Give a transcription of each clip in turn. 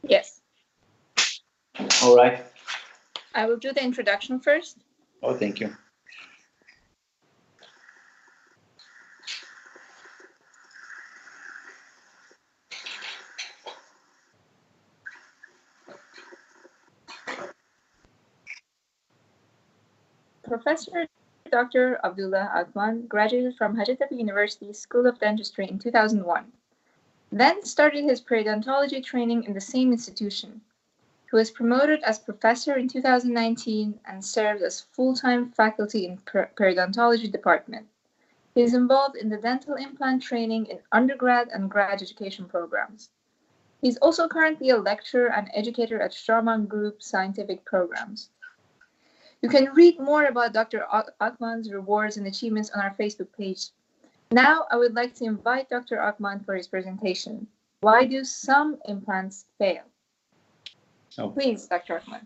Yes. All right. I will do the introduction first. Oh, thank you. Professor Dr. Abdullah Akman graduated from Hacettepe University School of Dentistry in 2001, then started his periodontology training in the same institution. He was promoted as professor in 2019 and serves as full-time faculty in Periodontology Department. He is involved in the dental implant training in undergrad and grad education programs. He is also currently a lecturer and educator at Strauman Group scientific programs. You can read more about Dr. Akman's rewards and achievements on our Facebook page. Now, I would like to invite Dr. Akman for his presentation. Why do some implants fail? Oh. Please, Dr. Akman.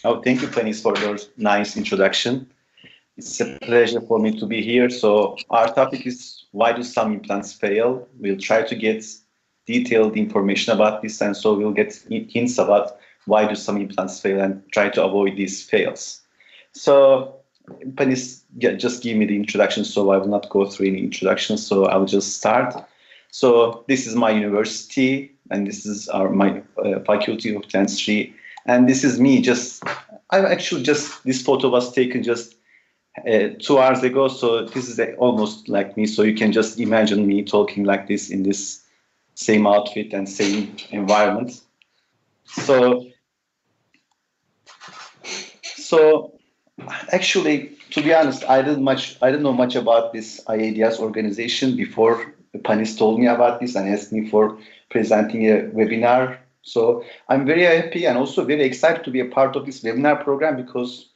Oh, thank you, Penny, for your nice introduction. It's a pleasure for me to be here. So our topic is why do some implants fail? We'll try to get detailed information about this, and so we'll get hints about why do some implants fail and try to avoid these fails. So Penny, just give me the introduction, so I will not go through any introduction, so I will just start. So this is my university, and this is my faculty of dentistry, and this is me. This photo was taken just 2 hours ago, so this is almost like me. So you can just imagine me talking like this in this same outfit and same environment. So actually, to be honest, I didn't know much about this IADS organization before Panis told me about this and asked me for presenting a webinar. So I'm very happy and also very excited to be a part of this webinar program, because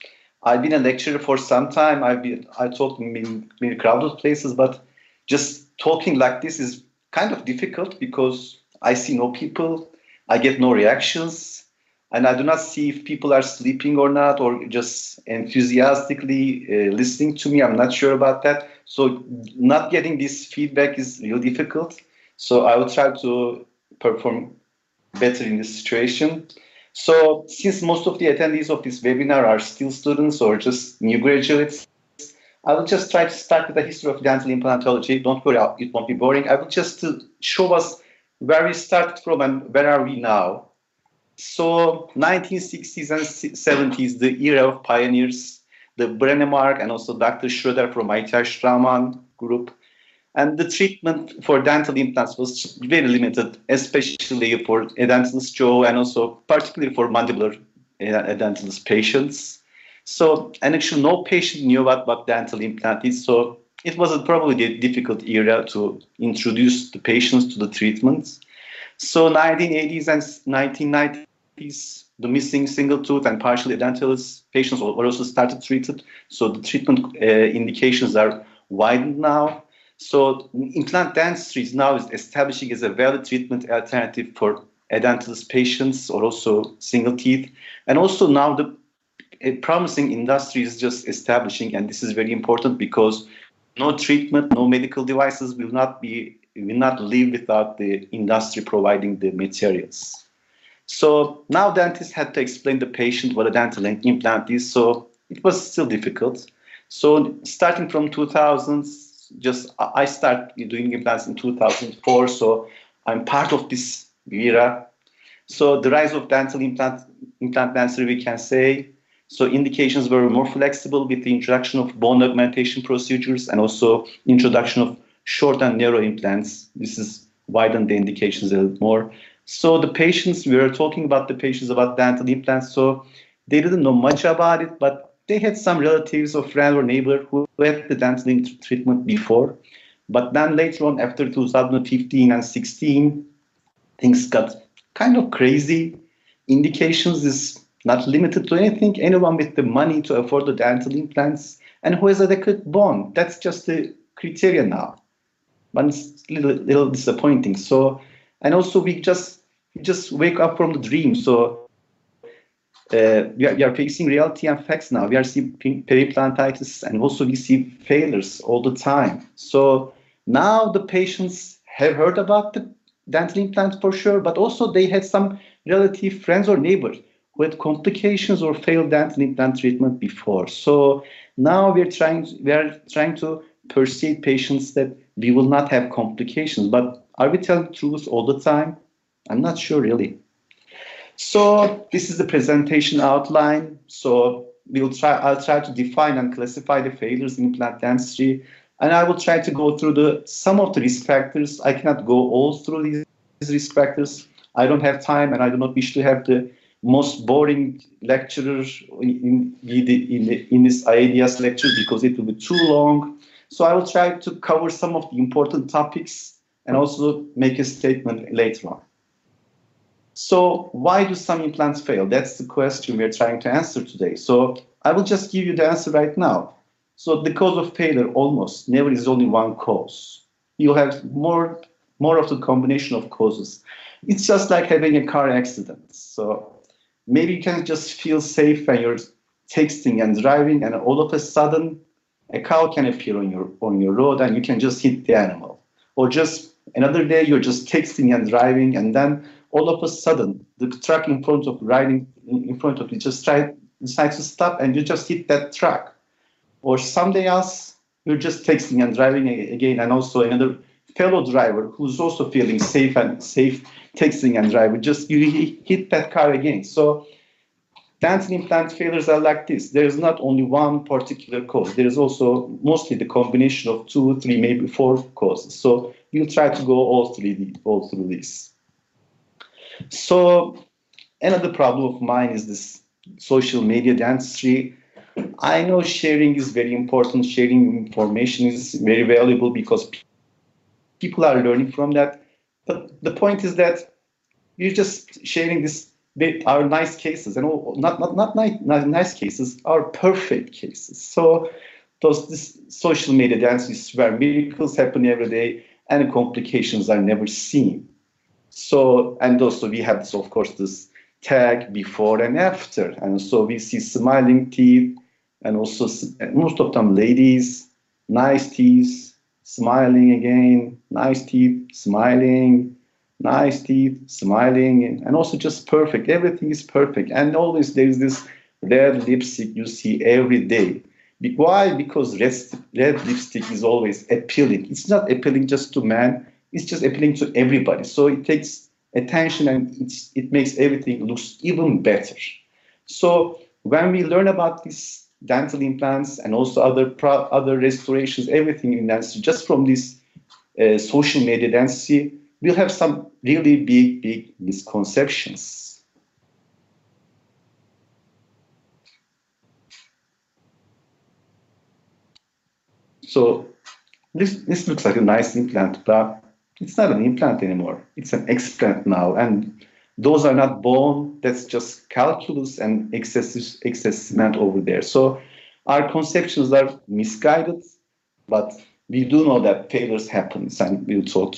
I've been a lecturer for some time. I taught in many crowded places, but just talking like this is kind of difficult because I see no people, I get no reactions, and I do not see if people are sleeping or not, or just enthusiastically listening to me. I'm not sure about that. So not getting this feedback is really difficult. So I will try to perform better in this situation. So since most of the attendees of this webinar are still students or just new graduates, I will just try to start with the history of dental implantology. Don't worry, it won't be boring. I will just show us where we started from and where are we now. So 1960s and 70s, the era of pioneers, the Brennemark and also Dr. Schroeder from Strauman Group. And the treatment for dental implants was very limited, especially for edentulous jaw and also particularly for mandibular edentulous patients. So, and actually no patient knew what dental implant is. So it was probably a difficult era to introduce the patients to the treatments. So 1980s and 1990s, the missing single tooth and partially edentulous patients were also started treated. So the treatment indications are widened now. So implant dentistry is now establishing as a valid treatment alternative for edentulous patients or also single teeth. And also now a promising industry is just establishing, and this is very important because no treatment, no medical devices will not live without the industry providing the materials. So now dentists had to explain to the patient what a dental implant is, so it was still difficult. So starting from 2000s, I started doing implants in 2004, so I'm part of this era. So the rise of dental implant dentistry, we can say. So indications were more flexible with the introduction of bone augmentation procedures and also introduction of short and narrow implants. This is widened the indications a little more. So the patients, we were talking about the patients about dental implants, so they didn't know much about it, but they had some relatives or friend or neighbor who had the dental treatment before. But then later on, after 2015 and 16, things got kind of crazy. Indications is not limited to anything. Anyone with the money to afford the dental implants and who has adequate bone, that's just the criteria now. But it's a little disappointing. So, and also we just wake up from the dream. So we are facing reality and facts now. We are seeing periplantitis and also we see failures all the time. So now the patients have heard about the dental implant for sure, but also they had some relative friends or neighbors who had complications or failed dental implant treatment before. So now we are trying to persuade patients that we will not have complications. But are we telling the truth all the time? I'm not sure really. So this is the presentation outline. So I'll try to define and classify the failures in implant dentistry, and I will try to go through some of the risk factors. I cannot go all through these risk factors. I don't have time, and I do not wish to have the most boring lecturer in this IADS lecture because it will be too long. So I will try to cover some of the important topics and also make a statement later on. So why do some implants fail? That's the question we're trying to answer today. So I will just give you the answer right now. So the cause of failure almost never is only one cause. You have more of the combination of causes. It's just like having a car accident. So maybe you can just feel safe when you're texting and driving, and all of a sudden a cow can appear on your road and you can just hit the animal. Or just another day you're just texting and driving, and then all of a sudden the truck in front of you just decides to stop and you just hit that truck. Or someday else you're just texting and driving again, and also another fellow driver who's also feeling safe texting and driving, just you hit that car again. So dental implant failures are like this. There is not only one particular cause. There is also mostly the combination of 2, 3, maybe 4 causes. So we'll try to go all through this. So another problem of mine is this social media dentistry. I know sharing is very important. Sharing information is very valuable because people are learning from that. But the point is that we're just sharing our nice cases, and not nice cases, our perfect cases. So this social media dentistry where miracles happen every day and complications are never seen. So, and also we have this, of course, this tag before and after. And so we see smiling teeth, and also most of them ladies, nice teeth, smiling again, nice teeth, smiling, nice teeth, smiling, and also just perfect. Everything is perfect. And always there's this red lipstick you see every day. Why? Because red lipstick is always appealing. It's not appealing just to men. It's just appealing to everybody. So it takes attention, and it makes everything looks even better. So when we learn about these dental implants and also other restorations, everything in dentistry, just from this social media dentistry, we'll have some really big misconceptions. So this looks like a nice implant, but it's not an implant anymore. It's an explant now. And those are not bone. That's just calculus and excess cement over there. So our conceptions are misguided, but we do know that failures happen, and we'll talk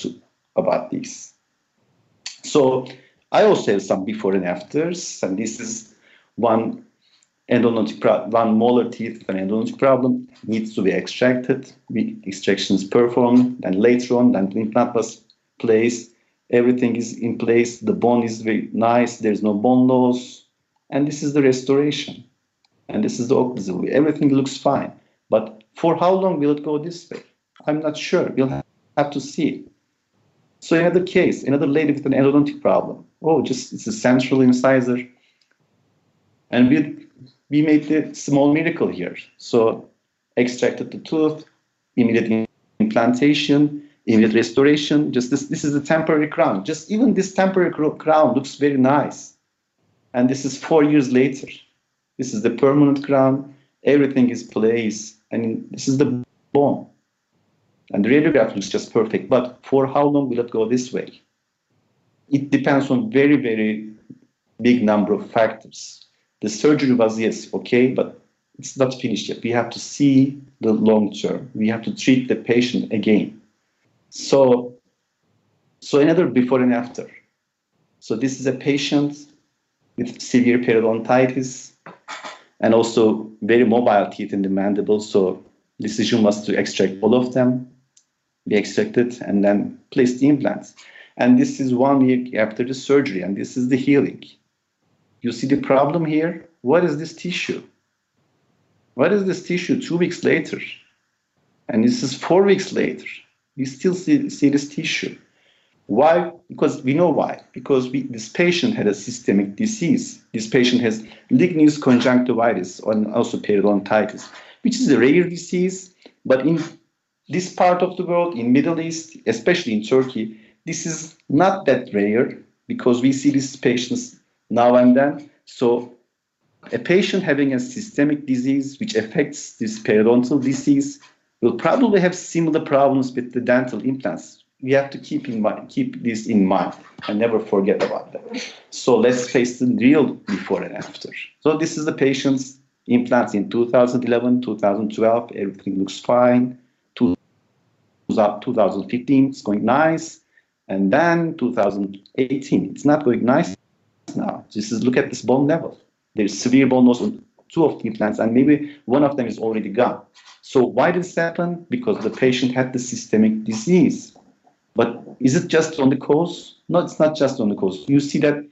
about this. So I also have some before and afters, and this is one molar teeth with an endodontic problem needs to be extracted. Extraction is performed, and later on, then the implant was placed. Everything is in place. The bone is very nice. There's no bone loss, and this is the restoration. And this is the opposite way. Everything looks fine, but for how long will it go this way? I'm not sure. We'll have to see. So another case, another lady with an endodontic problem. It's a central incisor, and we made the small miracle here. So extracted the tooth, immediate implantation, immediate restoration. Just this is a temporary crown. Just even this temporary crown looks very nice. And this is 4 years later. This is the permanent crown. Everything is placed, and this is the bone. And the radiograph looks just perfect. But for how long will it go this way? It depends on very, very big number of factors. The surgery was, yes, okay, but it's not finished yet. We have to see the long term. We have to treat the patient again. So another before and after. So this is a patient with severe periodontitis and also very mobile teeth in the mandible. So the decision was to extract all of them. We extracted and then placed the implants. And this is 1 week after the surgery, and this is the healing. You see the problem here? What is this tissue? What is this tissue 2 weeks later? And this is 4 weeks later. We still see this tissue. Why? Because we know why. Because this patient had a systemic disease. This patient has ligneous conjunctivitis and also periodontitis, which is a rare disease. But in this part of the world, in Middle East, especially in Turkey, this is not that rare because we see these patients now and then. So a patient having a systemic disease which affects this periodontal disease will probably have similar problems with the dental implants. We have to keep this in mind and never forget about that. So let's face the real before and after. So this is the patient's implants in 2011, 2012, everything looks fine. 2015, it's going nice. And then 2018, it's not going nice now. Look at this bone level. There's severe bone loss on 2 of the implants, and maybe 1 of them is already gone. So why did this happen? Because the patient had the systemic disease. But is it just on the cause? No, it's not just on the cause. You see that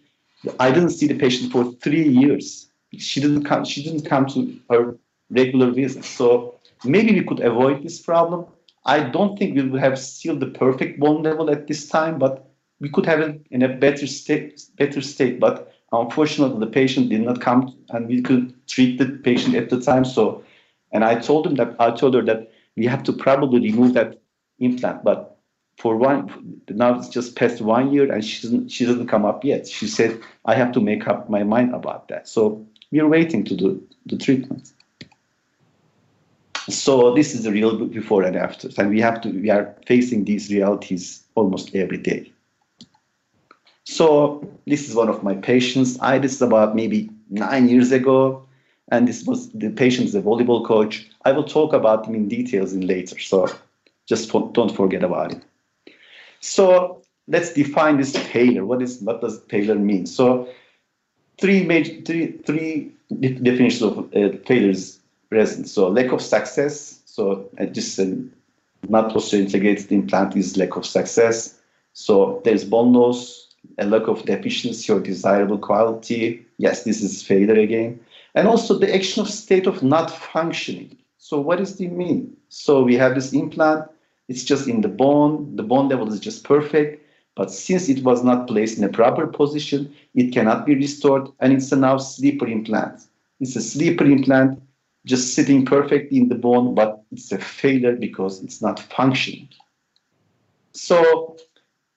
I didn't see the patient for 3 years. She didn't come to her regular visits. So maybe we could avoid this problem. I don't think we will have still the perfect bone level at this time, but we could have it in a better state. But unfortunately, the patient did not come, and we could treat the patient at the time. So, and I told her that we have to probably remove that implant. But now it's just past 1 year, and she doesn't come up yet. She said, I have to make up my mind about that. So we're waiting to do the treatment. So this is the real before and after, and we are facing these realities almost every day. So this is one of my patients. This is about maybe 9 years ago, and the patient is a volleyball coach. I will talk about him in details later, so just don't forget about it. So let's define this failure. What does failure mean? So three definitions of failures present. So lack of success. So just not osseointegrated implant is lack of success. So there's bone loss, a lack of deficiency or desirable quality. Yes, this is failure again. And also the action of state of not functioning. So what does it mean? So we have this implant. It's just in the bone level is just perfect, but since it was not placed in a proper position, it cannot be restored, and it's a now sleeper implant. It's a sleeper implant just sitting perfectly in the bone, but it's a failure because it's not functioning. So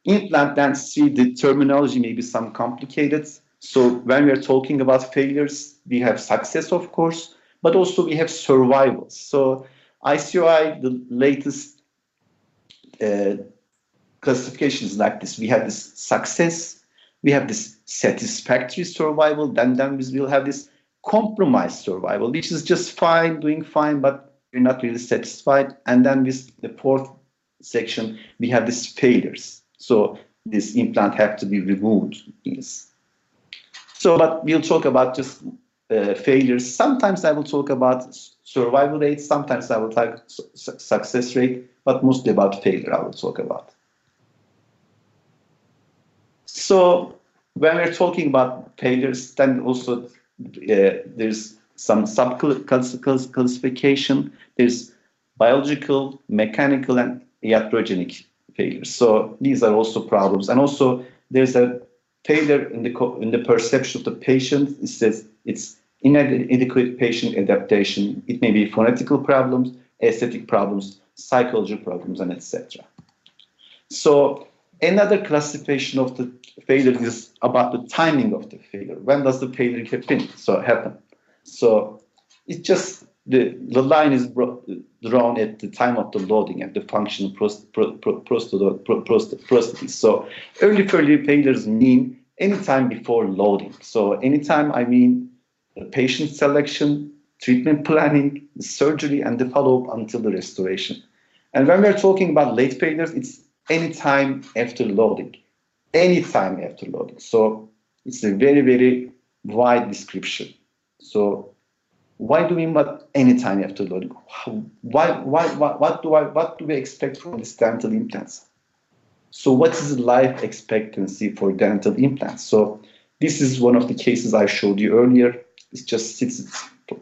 implant dentistry, the terminology may be some complicated. So when we are talking about failures, we have success, of course, but also we have survival. So ICOI, the latest classifications like this. We have this success, we have this satisfactory survival, then we will have this compromised survival, which is just fine, doing fine, but we're not really satisfied. And then with the 4th section, we have these failures. So this implant have to be removed. Yes. So, but we'll talk about just failures. Sometimes I will talk about survival rate, sometimes I will talk success rate, but mostly about failure I will talk about. So when we're talking about failures, then also there's some sub-classification. There's biological, mechanical, and iatrogenic failures. So these are also problems. And also there's a failure in the perception of the patient. It says it's inadequate patient adaptation. It may be phonetical problems, aesthetic problems, psychological problems, and etc. So another classification of the failure is about the timing of the failure. When does the failure happen? So it's just the line is drawn at the time of the loading and the functional prosthesis. So early failures mean any time before loading. So anytime I mean the patient selection, treatment planning, the surgery, and the follow-up until the restoration. And when we're talking about late failures, it's any time after loading. Any time after loading. So it's a very, very wide description. So why do we mean about any time after loading? What do we expect from these dental implants? So what is the life expectancy for dental implants? So this is one of the cases I showed you earlier. It's just sits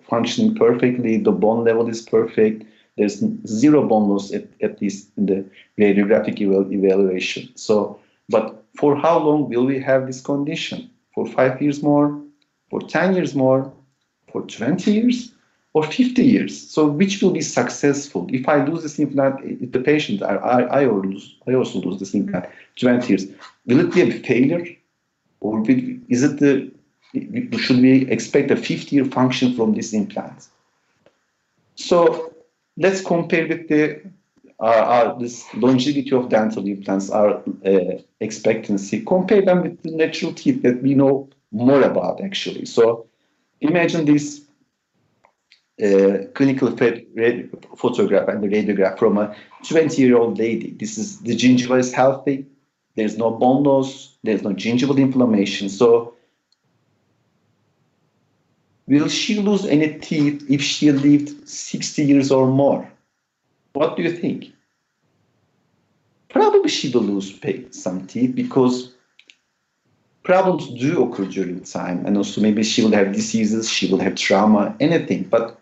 functioning perfectly. The bone level is perfect. There's zero bone loss, at least in the radiographic evaluation. So, but for how long will we have this condition? For 5 years more? For 10 years more? For 20 years? Or 50 years? So which will be successful? If I lose this implant, if the patient, I also lose this implant 20 years, will it be a failure? Or is it should we expect a 50-year function from this implant? So let's compare with this longevity of dental implants, our expectancy, compare them with the natural teeth that we know more about actually. So imagine this clinical photograph and the radiograph from a 20-year-old lady. The gingiva is healthy. There's no bone loss. There's no gingival inflammation. So will she lose any teeth if she lived 60 years or more? What do you think? Probably she will lose some teeth because problems do occur during time. And also maybe she will have diseases, she will have trauma, anything. But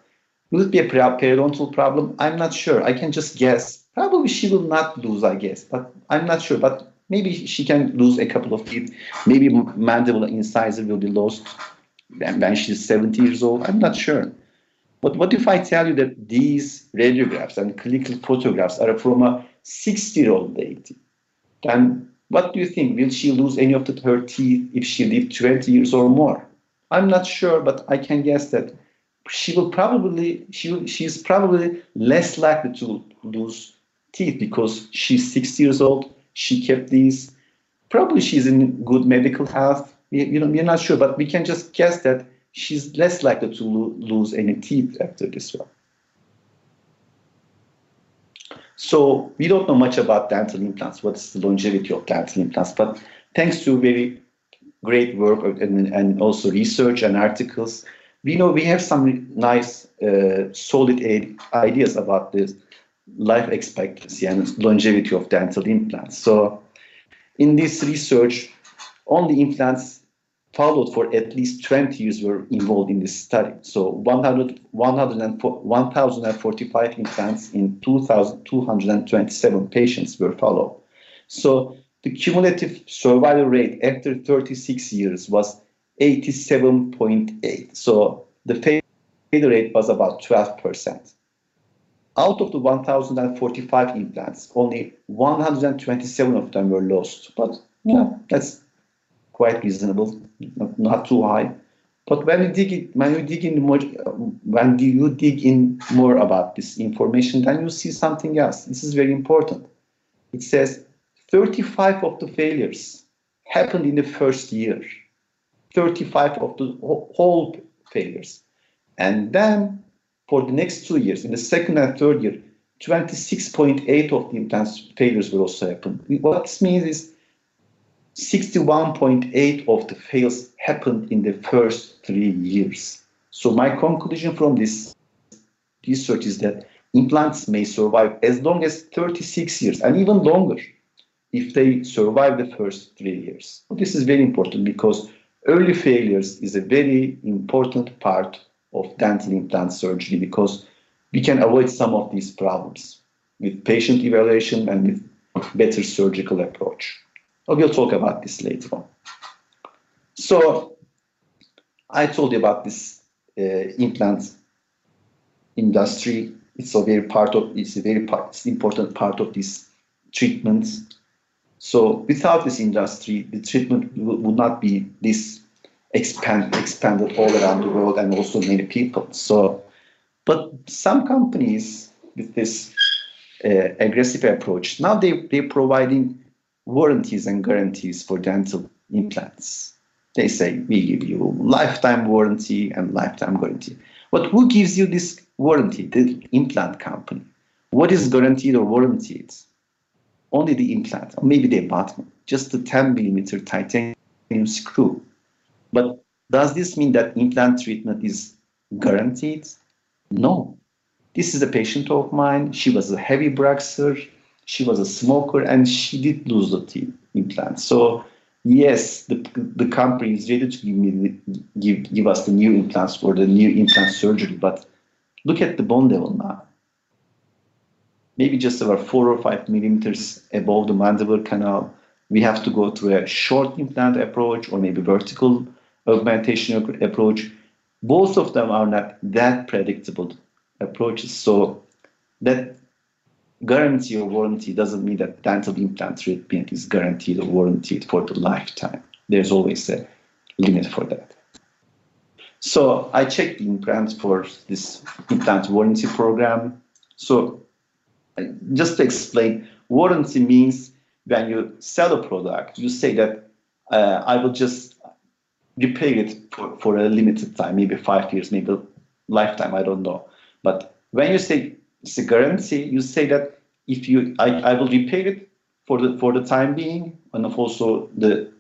will it be a periodontal problem? I'm not sure. I can just guess. Probably she will not lose, I guess. But I'm not sure. But maybe she can lose a couple of teeth. Maybe mandible incisor will be lost when she's 70 years old. I'm not sure. But what if I tell you that these radiographs and clinical photographs are from a 60-year-old lady? Then what do you think? Will she lose any of her teeth if she lived 20 years or more? I'm not sure, but I can guess that she's probably less likely to lose teeth because she's 60 years old. She kept these. Probably she's in good medical health. We're not sure, but we can just guess that she's less likely to lose any teeth after this one. So we don't know much about dental implants. What's the longevity of dental implants? But thanks to very great work and also research and articles, we know we have some nice, solid ideas about this life expectancy and longevity of dental implants. So in this research, only implants followed for at least 20 years were involved in this study. So 1,045 implants in 2,227 patients were followed. So the cumulative survival rate after 36 years was 87.8. So the failure rate was about 12%. Out of the 1,045 implants, only 127 of them were lost. But yeah, that's quite reasonable, not too high. But when you dig in more about this information, then you see something else. This is very important. It says 35 of the failures happened in the first year. 35 of the whole failures. And then for the next 2 years, in the second and third year, 26.8 of the implants failures will also happen. What this means is 61.8 of the fails happened in the first 3 years. So my conclusion from this research is that implants may survive as long as 36 years and even longer if they survive the first 3 years. This is very important because early failures is a very important part of dental implant surgery because we can avoid some of these problems with patient evaluation and with better surgical approach. We'll talk about this later on. So I told you about this implant industry. It's a very important part of this treatment. So without this industry, the treatment would not be this expanded all around the world and also many people. So, but some companies with this aggressive approach, now they're providing warranties and guarantees for dental implants. They say, we give you lifetime warranty and lifetime guarantee. But who gives you this warranty? The implant company. What is guaranteed or warranted? Only the implant, or maybe the abutment, just the 10mm titanium screw. But does this mean that implant treatment is guaranteed? No. This is a patient of mine. She was a heavy bruxer. she was a smoker and she did lose the teeth implant. So yes, the company is ready to give us the new implants for the new implant surgery, but look at the bone level now. Maybe just about 4 or 5 millimeters above the mandibular canal. We have to go through a short implant approach or maybe vertical augmentation approach. Both of them are not that predictable approaches. So that guarantee or warranty doesn't mean that dental implant treatment is guaranteed or warranted for the lifetime. There's always a limit for that. So I checked the implants for this implant warranty program. So just to explain, warranty means when you sell a product, you say that I will just repair it for a limited time, maybe 5 years, maybe a lifetime, I don't know. But when you say it's a guarantee, you say that if I will repair it for the time being, and also the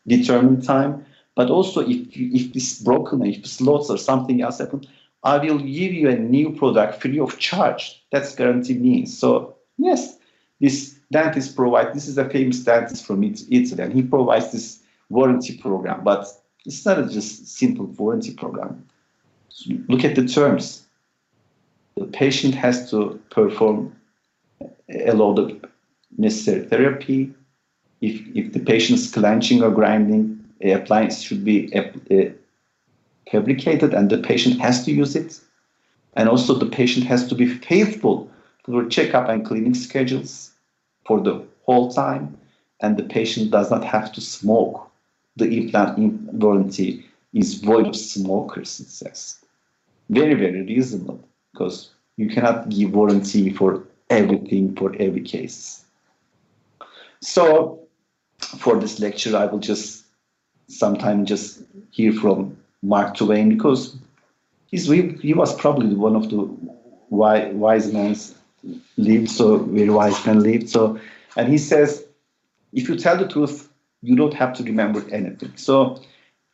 determined time. But also if it's broken, if it's lost or something else happens, I will give you a new product free of charge. That's guarantee means. So yes, this dentist provides, this is a famous dentist from Italy, and he provides this warranty program, but it's not just simple warranty program. So look at the terms. The patient has to perform a lot of necessary therapy. If the patient is clenching or grinding, a appliance should be fabricated and the patient has to use it. And also the patient has to be faithful to the checkup and cleaning schedules for the whole time. And the patient does not have to smoke. The implant warranty is void of smokers, it says. Very, very reasonable, because you cannot give warranty for everything, for every case. So for this lecture, I will just sometime just hear from Mark Twain, because he was probably one of the wise men lived, so very wise man lived. So, and he says, if you tell the truth, you don't have to remember anything. So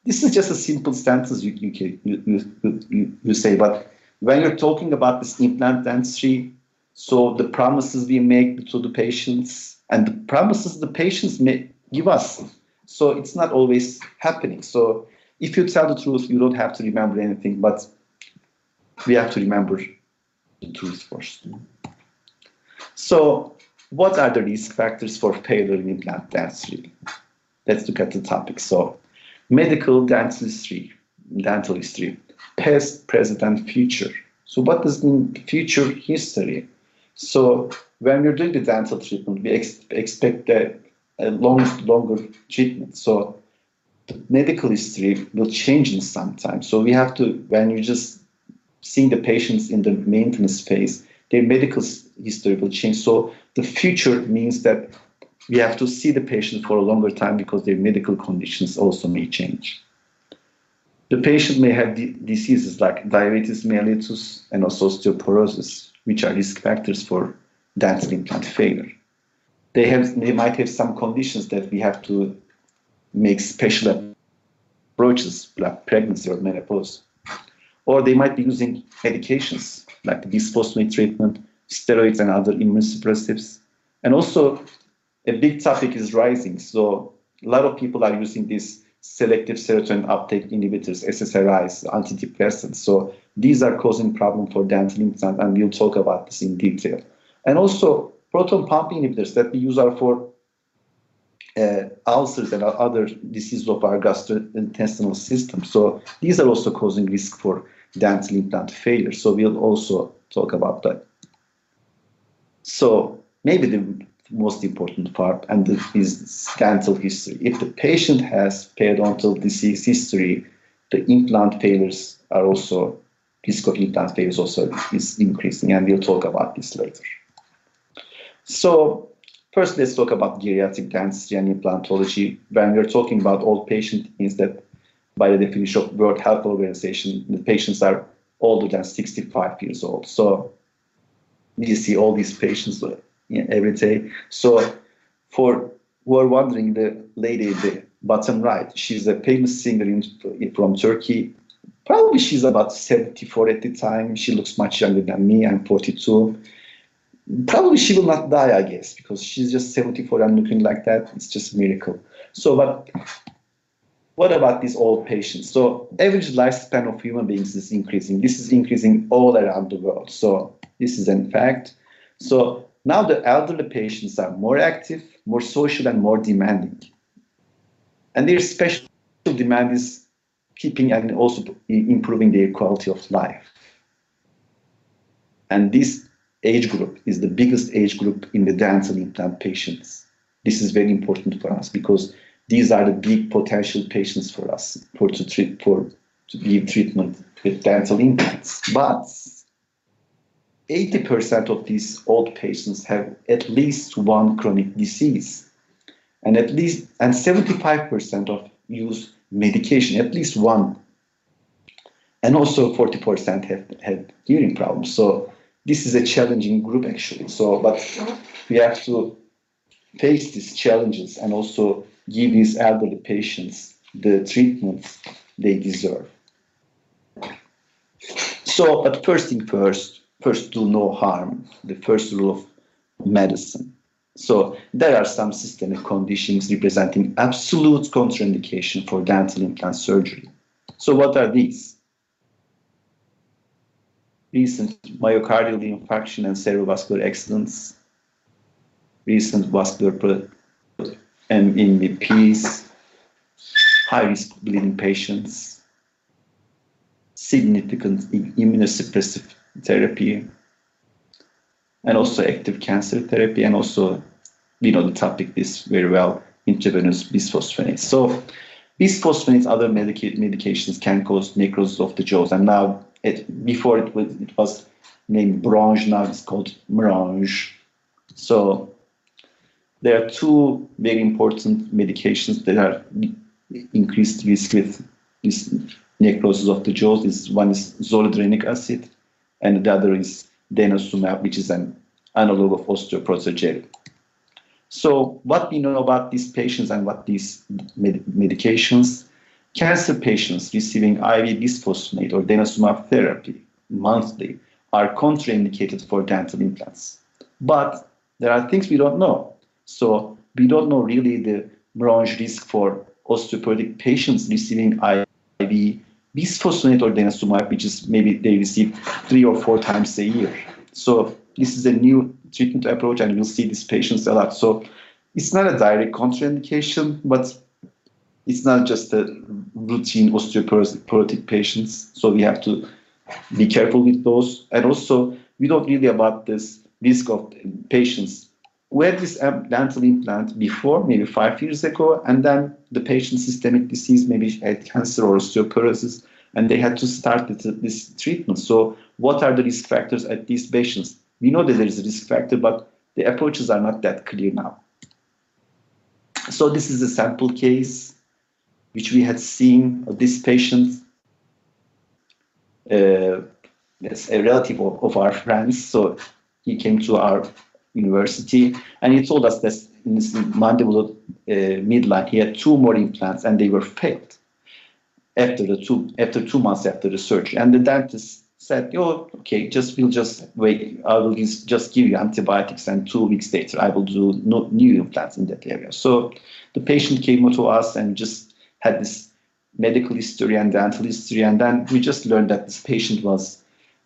this is just a simple sentence you say, but when you're talking about this implant dentistry, so the promises we make to the patients and the promises the patients may give us, so it's not always happening. So if you tell the truth, you don't have to remember anything, but we have to remember the truth first. So what are the risk factors for failure in implant dentistry? Let's look at the topic. So medical dentistry, past, present, and future. So what does mean future history? So when we're doing the dental treatment, we expect a longer treatment. So the medical history will change in some time. So we have to, when you just seeing the patients in the maintenance phase, their medical history will change. So the future means that we have to see the patient for a longer time because their medical conditions also may change. The patient may have diseases like diabetes mellitus and also osteoporosis, which are risk factors for dental implant failure. They might have some conditions that we have to make special approaches, like pregnancy or menopause. Or they might be using medications like the bisphosphonate treatment, steroids, and other immunosuppressives. And also, a big topic is rising. So a lot of people are using these selective serotonin uptake inhibitors, SSRIs, antidepressants. So these are causing problem for dental implant, and we'll talk about this in detail. And also, proton pump inhibitors that we use are for ulcers and other diseases of our gastrointestinal system. So these are also causing risk for dental implant failure. So we'll also talk about that. So maybe the most important part is dental history. If the patient has periodontal disease history, the implant failures are also, risk of implant failures also is increasing, and we'll talk about this later. So first, let's talk about geriatric dentistry and implantology. When we're talking about old patient, it means that by the definition of World Health Organization, the patients are older than 65 years old. So you see all these patients every day. So for who are wondering, the lady at the bottom right, she's a famous singer from Turkey. Probably she's about 74 at the time. She looks much younger than me. I'm 42. Probably she will not die, I guess, because she's just 74 and looking like that. It's just a miracle. So, but what about these old patients? So, average lifespan of human beings is increasing. This is increasing all around the world. So, this is in fact. So, now the elderly patients are more active, more social, and more demanding. And their special demand is keeping and also improving their quality of life. And this age group is the biggest age group in the dental implant patients. This is very important for us because these are the big potential patients for us to give treatment with dental implants. But 80% of these old patients have at least one chronic disease, and 75% of use medication, at least one, and also 40% have had hearing problems. So this is a challenging group actually. So, but we have to face these challenges and also give these elderly patients the treatment they deserve. So, but first thing first, do no harm, the first rule of medicine. So there are some systemic conditions representing absolute contraindication for dental implant surgery. So what are these? Recent myocardial infarction and cerebrovascular accidents, recent vascular MVPs, high-risk bleeding patients, significant immunosuppressive therapy, and also active cancer therapy, and also, we know the topic is very well, intravenous bisphosphonates. So bisphosphonates, other medications can cause necrosis of the jaws, and now, before it was named MRONJ, now it's called MRONJ. So there are two very important medications that are increased risk with this necrosis of the jaws. One is zoledronic acid, and the other is denosumab, which is an analog of osteoporose. So what we know about these patients and what these medications, cancer patients receiving IV bisphosphonate or denosumab therapy monthly are contraindicated for dental implants. But there are things we don't know. So we don't know really the MRONJ risk for osteoporotic patients receiving IV bisphosphonate or denosumab, which is maybe they receive 3 or 4 times a year. So this is a new treatment approach, and we'll see these patients a lot. So it's not a direct contraindication, but it's not just a routine osteoporotic patients. So we have to be careful with those. And also, we don't really about this risk of patients who had this dental implant before, maybe 5 years ago, and then the patient's systemic disease, maybe had cancer or osteoporosis, and they had to start this treatment. So what are the risk factors at these patients? We know that there is a risk factor, but the approaches are not that clear now. So this is a sample case which we had seen of this patient. That's a relative of our friends. So he came to our university, and he told us that in his mandibular midline, he had 2 more implants, and they were failed after 2 months after the surgery. And the dentist said, "Oh, okay, we'll just wait. I will just give you antibiotics, and 2 weeks later, I will do new implants in that area." So the patient came to us and just had this medical history and dental history, and then we just learned that this patient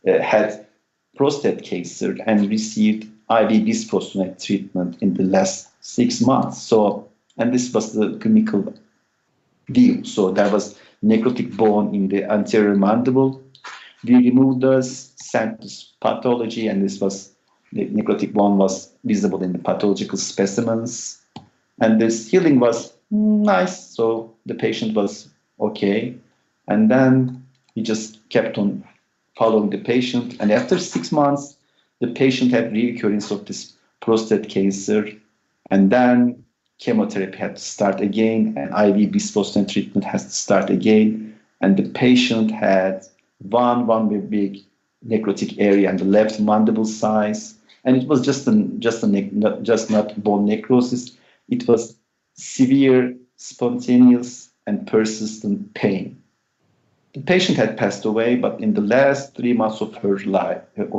had prostate cancer and received IV bisphosphonate treatment in the last 6 months. So, and this was the clinical view. So there was necrotic bone in the anterior mandible. We removed those, sent this pathology, and the necrotic bone was visible in the pathological specimens. And this healing was nice, so the patient was okay. And then we just kept on following the patient. And after 6 months, the patient had recurrence of this prostate cancer, and then chemotherapy had to start again, and IV bisphosphonate treatment has to start again. And the patient had one big necrotic area in the left mandible size, and it was just not bone necrosis. It was severe, spontaneous, and persistent pain. The patient had passed away, but in the last 3 months of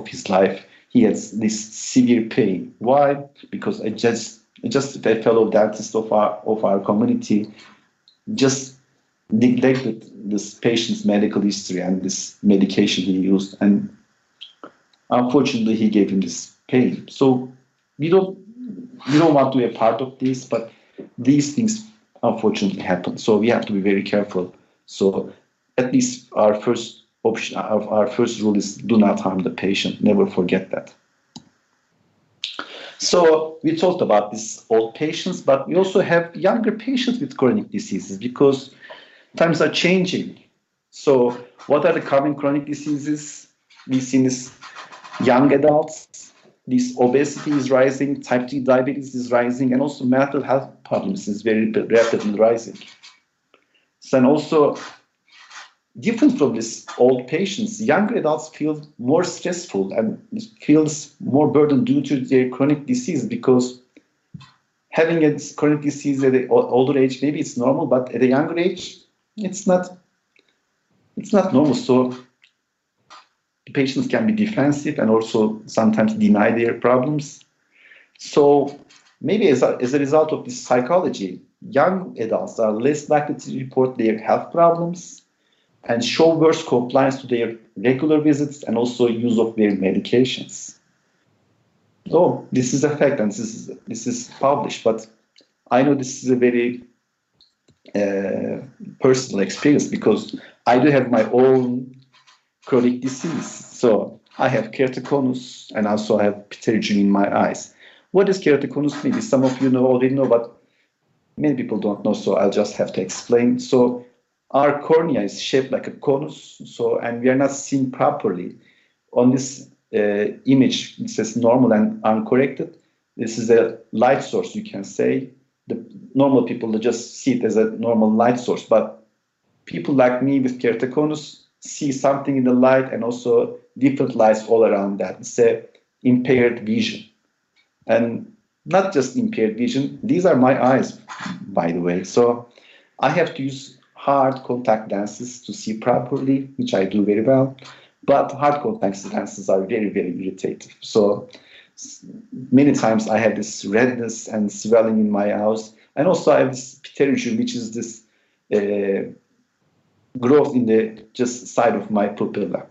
his life, he has this severe pain. Why? Because just a fellow dentist of our community just neglected this patient's medical history and this medication he used, and unfortunately he gave him this pain. So we don't want to be a part of this, but these things unfortunately happen. So we have to be very careful. So at least our first option, our first rule is do not harm the patient. Never forget that. So we talked about these old patients, but we also have younger patients with chronic diseases because times are changing. So what are the common chronic diseases? We see this young adults, this obesity is rising, type 2 diabetes is rising, and also mental health problems is very rapidly rising. So, and also, different from these old patients, younger adults feel more stressful and feels more burden due to their chronic disease, because having a chronic disease at an older age, maybe it's normal, but at a younger age, it's not normal. So the patients can be defensive and also sometimes deny their problems. So maybe as a result of this psychology, young adults are less likely to report their health problems and show worse compliance to their regular visits and also use of their medications. So this is a fact, and this is published, but I know this is a very personal experience because I do have my own chronic disease. So I have keratoconus and also I have pterygium in my eyes. What is keratoconus? Maybe some of you already know, but many people don't know, so I'll just have to explain. So our cornea is shaped like a conus, and we are not seen properly. On this image, it says normal and uncorrected. This is a light source, you can say. The normal people, they just see it as a normal light source, but people like me with keratoconus see something in the light and also different lights all around that. It's a impaired vision. And not just impaired vision, these are my eyes, by the way. So I have to use hard contact lenses to see properly, which I do very well. But hard contact lenses are very, very irritating. So many times I have this redness and swelling in my eyes. And also I have this pterygium, which is this growth in the just side of my pupilla.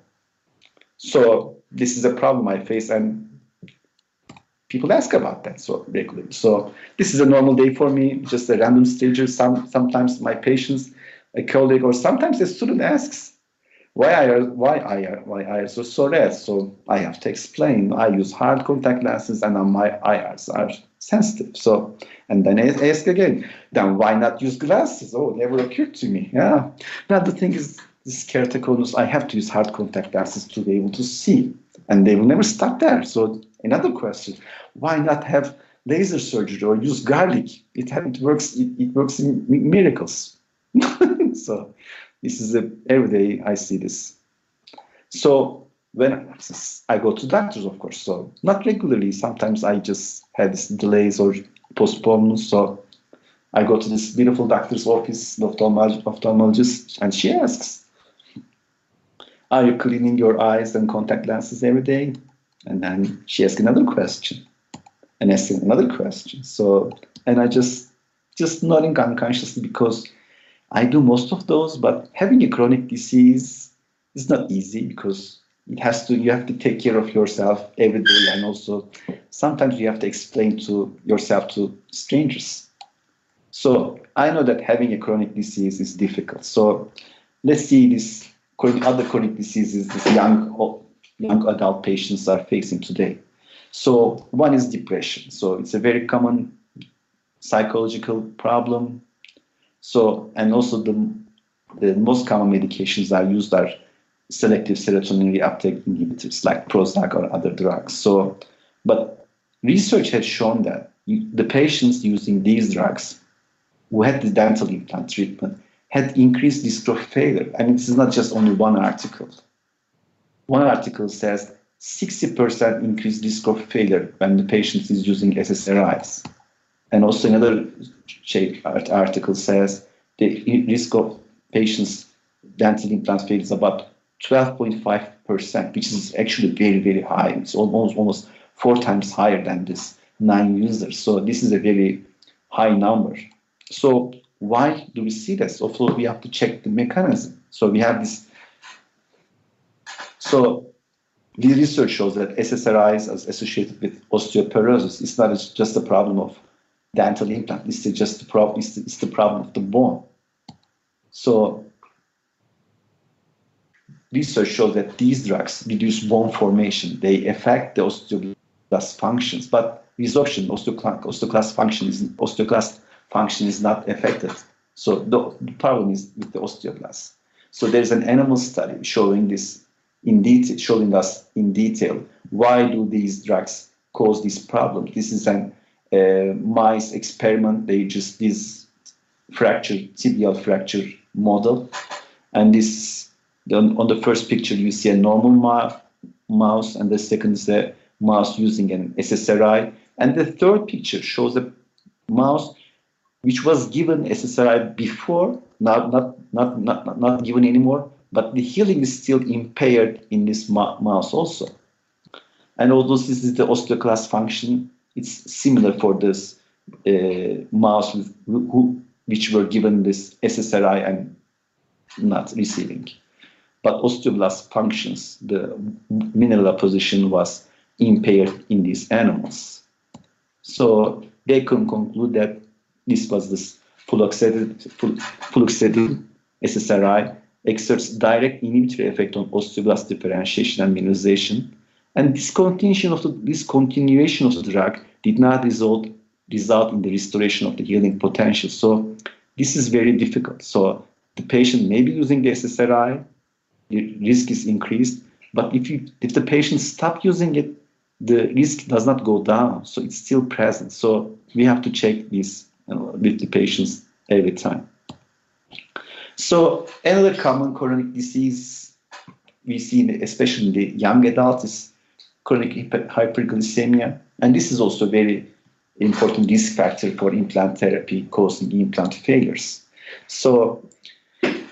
So this is a problem I face, and people ask about that so regularly. So this is a normal day for me, just a random stranger. Sometimes my patients, a colleague, or sometimes a student asks, why are so red? So I have to explain. I use hard contact lenses, and my eyes are sensitive. So, and then I ask again, then why not use glasses? Oh, never occurred to me. Yeah. Now the thing is, this keratoconus, I have to use hard contact lenses to be able to see, and they will never stop there. So another question: why not have laser surgery or use garlic? It works. It works in miracles. So this is every day I see this. So when I go to doctors, of course, so not regularly. Sometimes I just have this delays or postponements. So I go to this beautiful doctor's office, the ophthalmologist, and she asks, "Are you cleaning your eyes and contact lenses every day?" And then she asks another question, and asks another question. So, and I just nodding unconsciously because I do most of those. But having a chronic disease is not easy because you have to take care of yourself every day, and also sometimes you have to explain to yourself to strangers. So I know that having a chronic disease is difficult. So let's see this other chronic diseases these young adult patients are facing today. So one is depression. So it's a very common psychological problem. So, and also the most common medications are selective serotonin reuptake inhibitors like Prozac or other drugs. So, but research has shown that the patients using these drugs who had the dental implant treatment had increased disc growth failure. And this is not just only one article. One article says 60% increased disc growth failure when the patient is using SSRIs. And also another article says the risk of patients' dental implant failure is about 12.5%, which is actually very, very high. It's almost 4 times higher than this 9 users. So this is a very high number. So why do we see this? Also, we have to check the mechanism. So we have this. So the research shows that SSRIs as associated with osteoporosis is not just a problem of dental implant. It's just the problem. It's the problem of the bone. So research shows that these drugs reduce bone formation. They affect the osteoblast functions, but resorption, osteoclast function is not affected. So the problem is with the osteoblast. So there's an animal study showing this in detail, showing us in detail why do these drugs cause this problem. This is an mice experiment. They just this tibial fracture model, and this on the first picture you see a normal mouse, and the second is a mouse using an SSRI, and the third picture shows a mouse which was given SSRI before, not given anymore, but the healing is still impaired in this mouse also. And although this is the osteoclast function, it's similar for this mouse which were given this SSRI and not receiving. But osteoblast functions, the mineral position was impaired in these animals. So they can conclude that this was this fluoxetine SSRI exerts direct inhibitory effect on osteoblast differentiation and mineralization, and discontinuation of the drug did not result in the restoration of the healing potential. So this is very difficult. So the patient may be using the SSRI, the risk is increased, but if the patient stops using it, the risk does not go down, so it's still present. So we have to check this with the patients every time. So another common chronic disease we see, especially in the young adults, is chronic hyperglycemia, and this is also a very important risk factor for implant therapy causing implant failures. So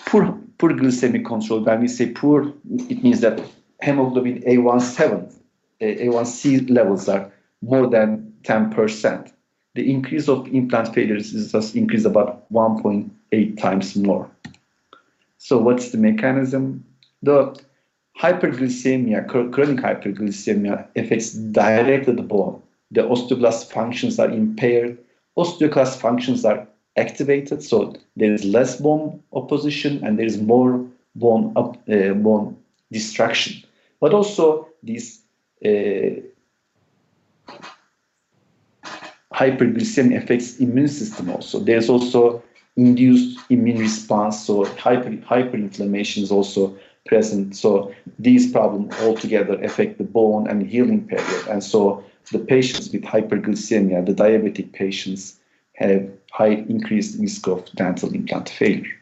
poor glycemic control, when we say poor, it means that hemoglobin A1c levels are more than 10%. The increase of implant failures is just increased about 1.8 times more. So what's the mechanism? The hyperglycemia, chronic hyperglycemia, affects directly the bone. The osteoblast functions are impaired. Osteoclast functions are activated, so there is less bone opposition and there is more bone destruction. But also this hyperglycemia affects immune system also. There's also induced immune response, so hyperinflammation is also present. So these problems altogether affect the bone and healing period. And so the patients with hyperglycemia, the diabetic patients, have high increased risk of dental implant failure.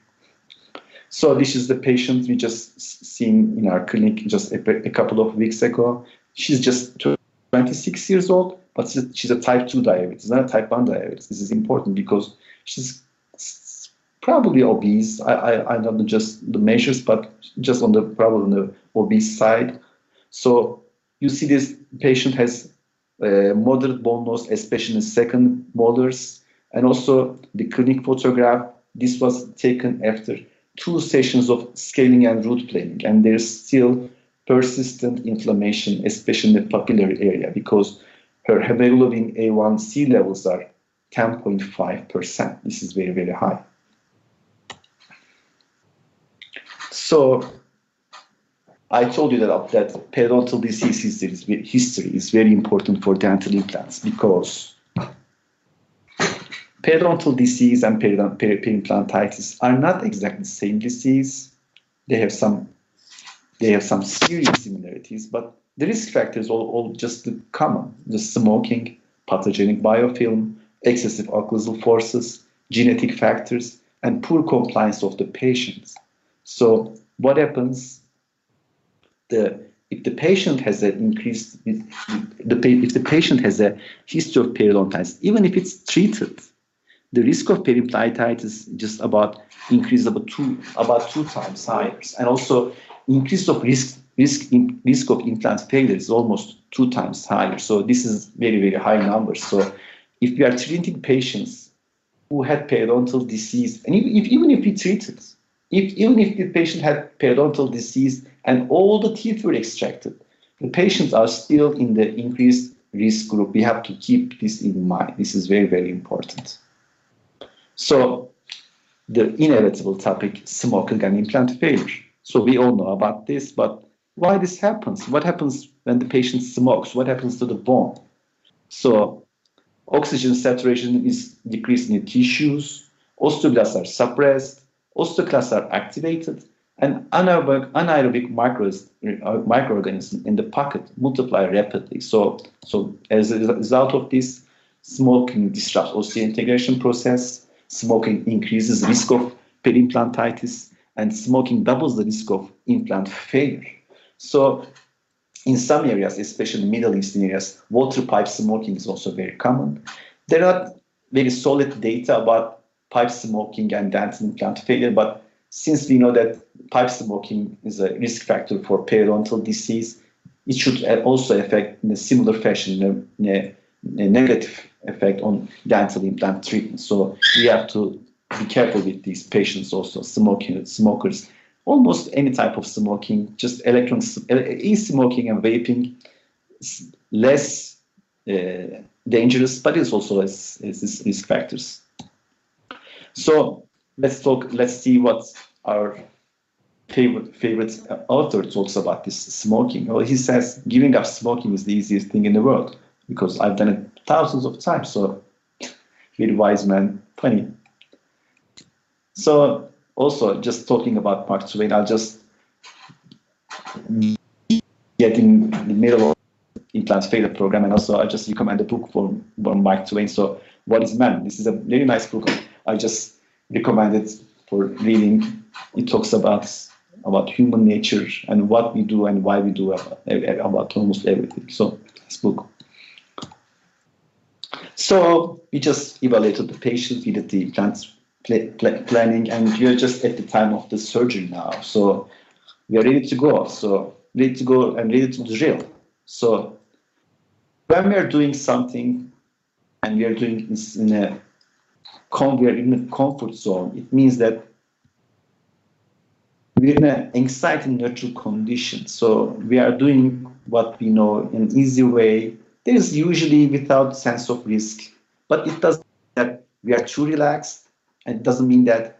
So this is the patient we just seen in our clinic just a couple of weeks ago. She's just 26 years old, but she's a type 2 diabetes, not a type 1 diabetes. This is important because she's probably obese. I don't know just the measures, but just probably on the obese side. So you see this patient has moderate bone loss, especially in the second molars, and also the clinic photograph. This was taken after 2 sessions of scaling and root planing, and there's still persistent inflammation, especially in the papillary area, because her hemoglobin A1c levels are 10.5%. This is very, very high. So I told you that periodontal disease history is very important for dental implants, because periodontal disease and periimplantitis are not exactly the same disease. They have some serious similarities, but the risk factors all just common: the smoking, pathogenic biofilm, excessive occlusal forces, genetic factors, and poor compliance of the patients. So what happens if the patient has if the patient has a history of periodontitis, even if it's treated, the risk of periimplantitis just about increased about two times higher, and also increase of risk of implant failure is almost 2 times higher. So this is very high numbers. So if we are treating patients who had periodontal disease, and even if we treated, even if the patient had periodontal disease and all the teeth were extracted, the patients are still in the increased risk group. We have to keep this in mind. This is very important. So the inevitable topic, smoking and implant failure. So we all know about this, but why this happens? What happens when the patient smokes? What happens to the bone? So oxygen saturation is decreased in the tissues, osteoblasts are suppressed, osteoclasts are activated, and anaerobic microorganisms in the pocket multiply rapidly. So as a result of this, smoking disrupts osseointegration process, smoking increases risk of periimplantitis, and smoking doubles the risk of implant failure. So in some areas, especially Middle Eastern areas, water pipe smoking is also very common. There are very solid data about pipe smoking and dental implant failure, but since we know that pipe smoking is a risk factor for periodontal disease, it should also affect in a similar fashion, in a negative effect on dental implant treatment. So we have to be careful with these patients also, smokers. Almost any type of smoking, just e-smoking and vaping is less dangerous, but it's also less risk factors. So let's see what our favorite author talks about this smoking. Well, he says giving up smoking is the easiest thing in the world because I've done it thousands of times. So very wise man, funny. So also just talking about Mark Twain, I'll just get in the middle of implant failure program, and also I just recommend a book from Mark Twain. So What is Man? This is a very nice book. I just recommend it for reading. It talks about human nature and what we do and why we do about almost everything. So this book. So we just evaluated the patient, we did the implant planning, and we are just at the time of the surgery now. So we are ready to go. So ready to go and ready to drill. So when we are doing something and we are doing this we are in a comfort zone, it means that we're in an anxiety neutral condition. So we are doing what we know in an easy way. There is usually without sense of risk, but it doesn't mean that we are too relaxed, and it doesn't mean that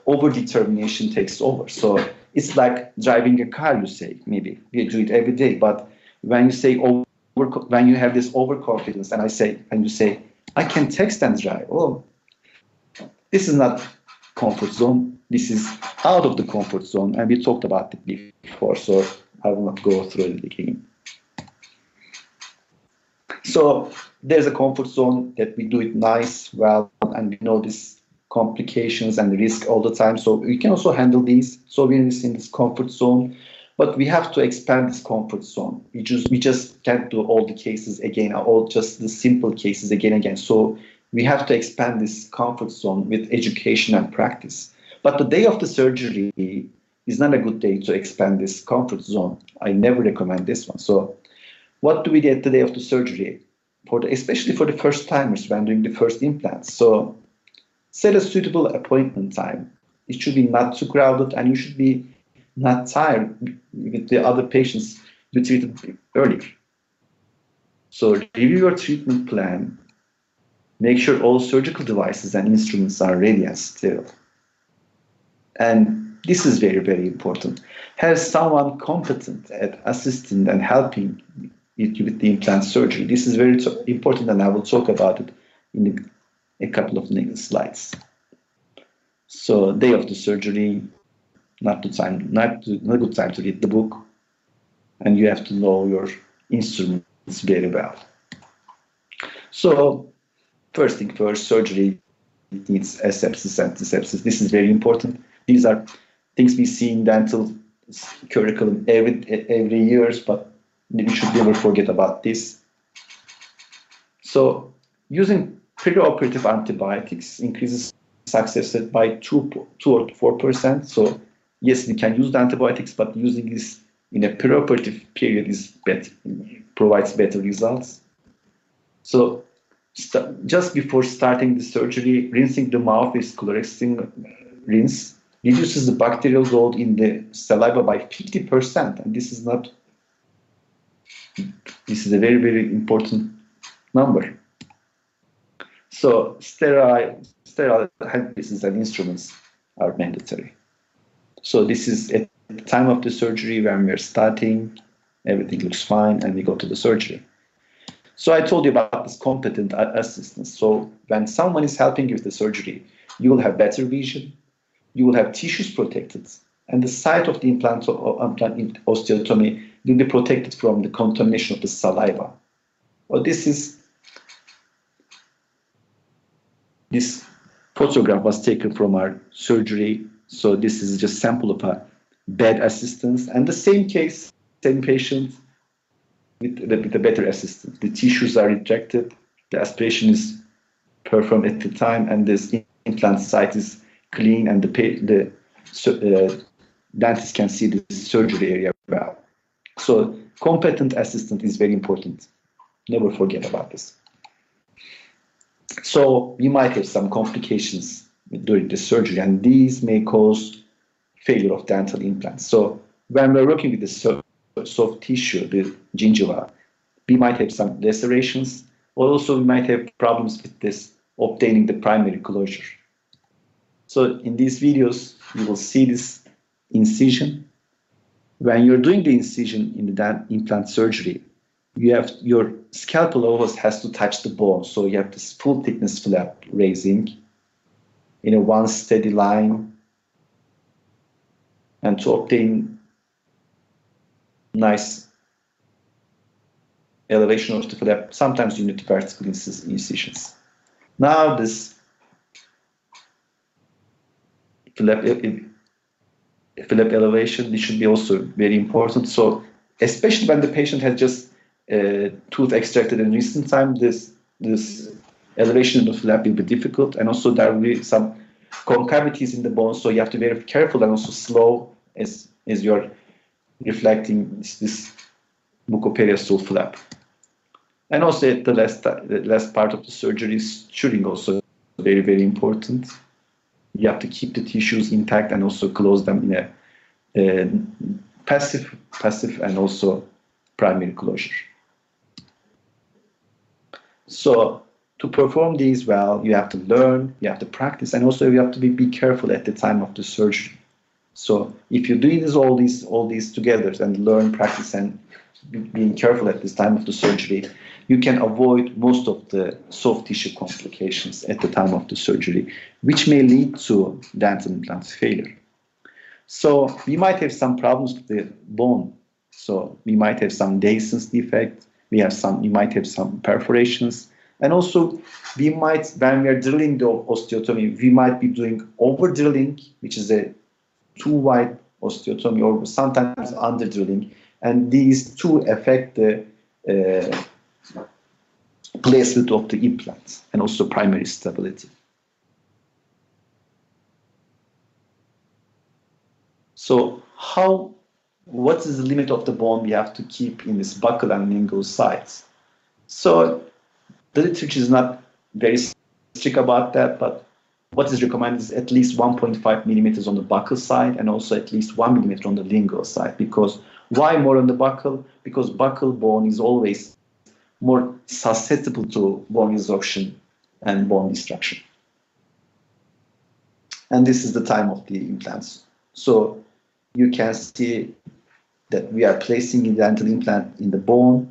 over-determination takes over. So it's like driving a car, you say, maybe. We do it every day, but when you say when you have this overconfidence, and you say, I can text and drive. Oh, this is not comfort zone. This is out of the comfort zone, and we talked about it before, so I will not go through it again. So there's a comfort zone that we do it nice, well, and we know these complications and the risk all the time. So we can also handle these. So we're in this comfort zone, but we have to expand this comfort zone. We just can't do all the cases again, or just the simple cases again. So we have to expand this comfort zone with education and practice. But the day of the surgery is not a good day to expand this comfort zone. I never recommend this one. So what do we do at the day of the surgery? Especially for the first timers when doing the first implants. So set a suitable appointment time. It should be not too crowded, and you should be not tired with the other patients you treated earlier. So review your treatment plan. Make sure all surgical devices and instruments are ready and sterile. And this is very important. Have someone competent at assisting and helping you with the implant surgery. This is very important, and I will talk about it in a couple of next slides. So day of the surgery, not a good time to read the book, and you have to know your instruments very well. So first thing first, surgery needs asepsis, antisepsis. This is very important. These are things we see in dental curriculum every year, but we should never forget about this. So using perioperative antibiotics increases success rate by 2 or 4%. So yes, we can use the antibiotics, but using this in a perioperative period provides better results. So just before starting the surgery, rinsing the mouth with chlorhexidine rinse reduces the bacterial load in the saliva by 50%. And this is a very, very important number. So sterile handpieces and instruments are mandatory. So this is at the time of the surgery when we're starting, everything looks fine, and we go to the surgery. So I told you about this competent assistance. So when someone is helping you with the surgery, you will have better vision, you will have tissues protected, and the site of the implant osteotomy will be protected from the contamination of the saliva. Well, this photograph was taken from our surgery. So this is just a sample of a bad assistance, and the same case, same patient with a better assistance. The tissues are retracted, the aspiration is performed at the time, and this implant site is clean, and the dentist can see the surgery area well. So competent assistant is very important. Never forget about this. So we might have some complications during the surgery, and these may cause failure of dental implants. So when we're working with the soft tissue, the gingiva, we might have some lacerations, or also we might have problems with this obtaining the primary closure. So in these videos, you will see this incision. When you're doing the incision in the implant surgery, you have your scalpel always has to touch the bone. So you have this full thickness flap raising in a one steady line, and to obtain nice elevation of the flap, sometimes you need vertical incisions. Now this flap elevation, this should be also very important. So especially when the patient has just tooth extracted in recent time, this elevation of the flap will be difficult, and also there will be some concavities in the bone, so you have to be very careful and also slow as you're reflecting this mucoperiosteal flap. And also at the last part of the surgery, suturing also very, very important. You have to keep the tissues intact and also close them in a passive and also primary closure. So to perform these well, you have to learn, you have to practice, and also you have to be careful at the time of the surgery. So if you do all these together and learn, practice, and being careful at this time of the surgery, you can avoid most of the soft tissue complications at the time of the surgery, which may lead to dental implant failure. So we might have some problems with the bone. So we might have some dehiscence defect. You might have some perforations. And also, we might, when we are drilling the osteotomy, we might be doing over drilling, which is a too wide osteotomy, or sometimes under drilling. And these two affect the placement of the implants and also primary stability. So what is the limit of the bone we have to keep in this buccal and lingual sites? So the literature is not very strict about that, but what is recommended is at least 1.5 millimeters on the buccal side and also at least 1 millimeter on the lingual side. Because why more on the buccal? Because buccal bone is always more susceptible to bone resorption and bone destruction. And this is the time of the implants. So you can see that we are placing a dental implant in the bone.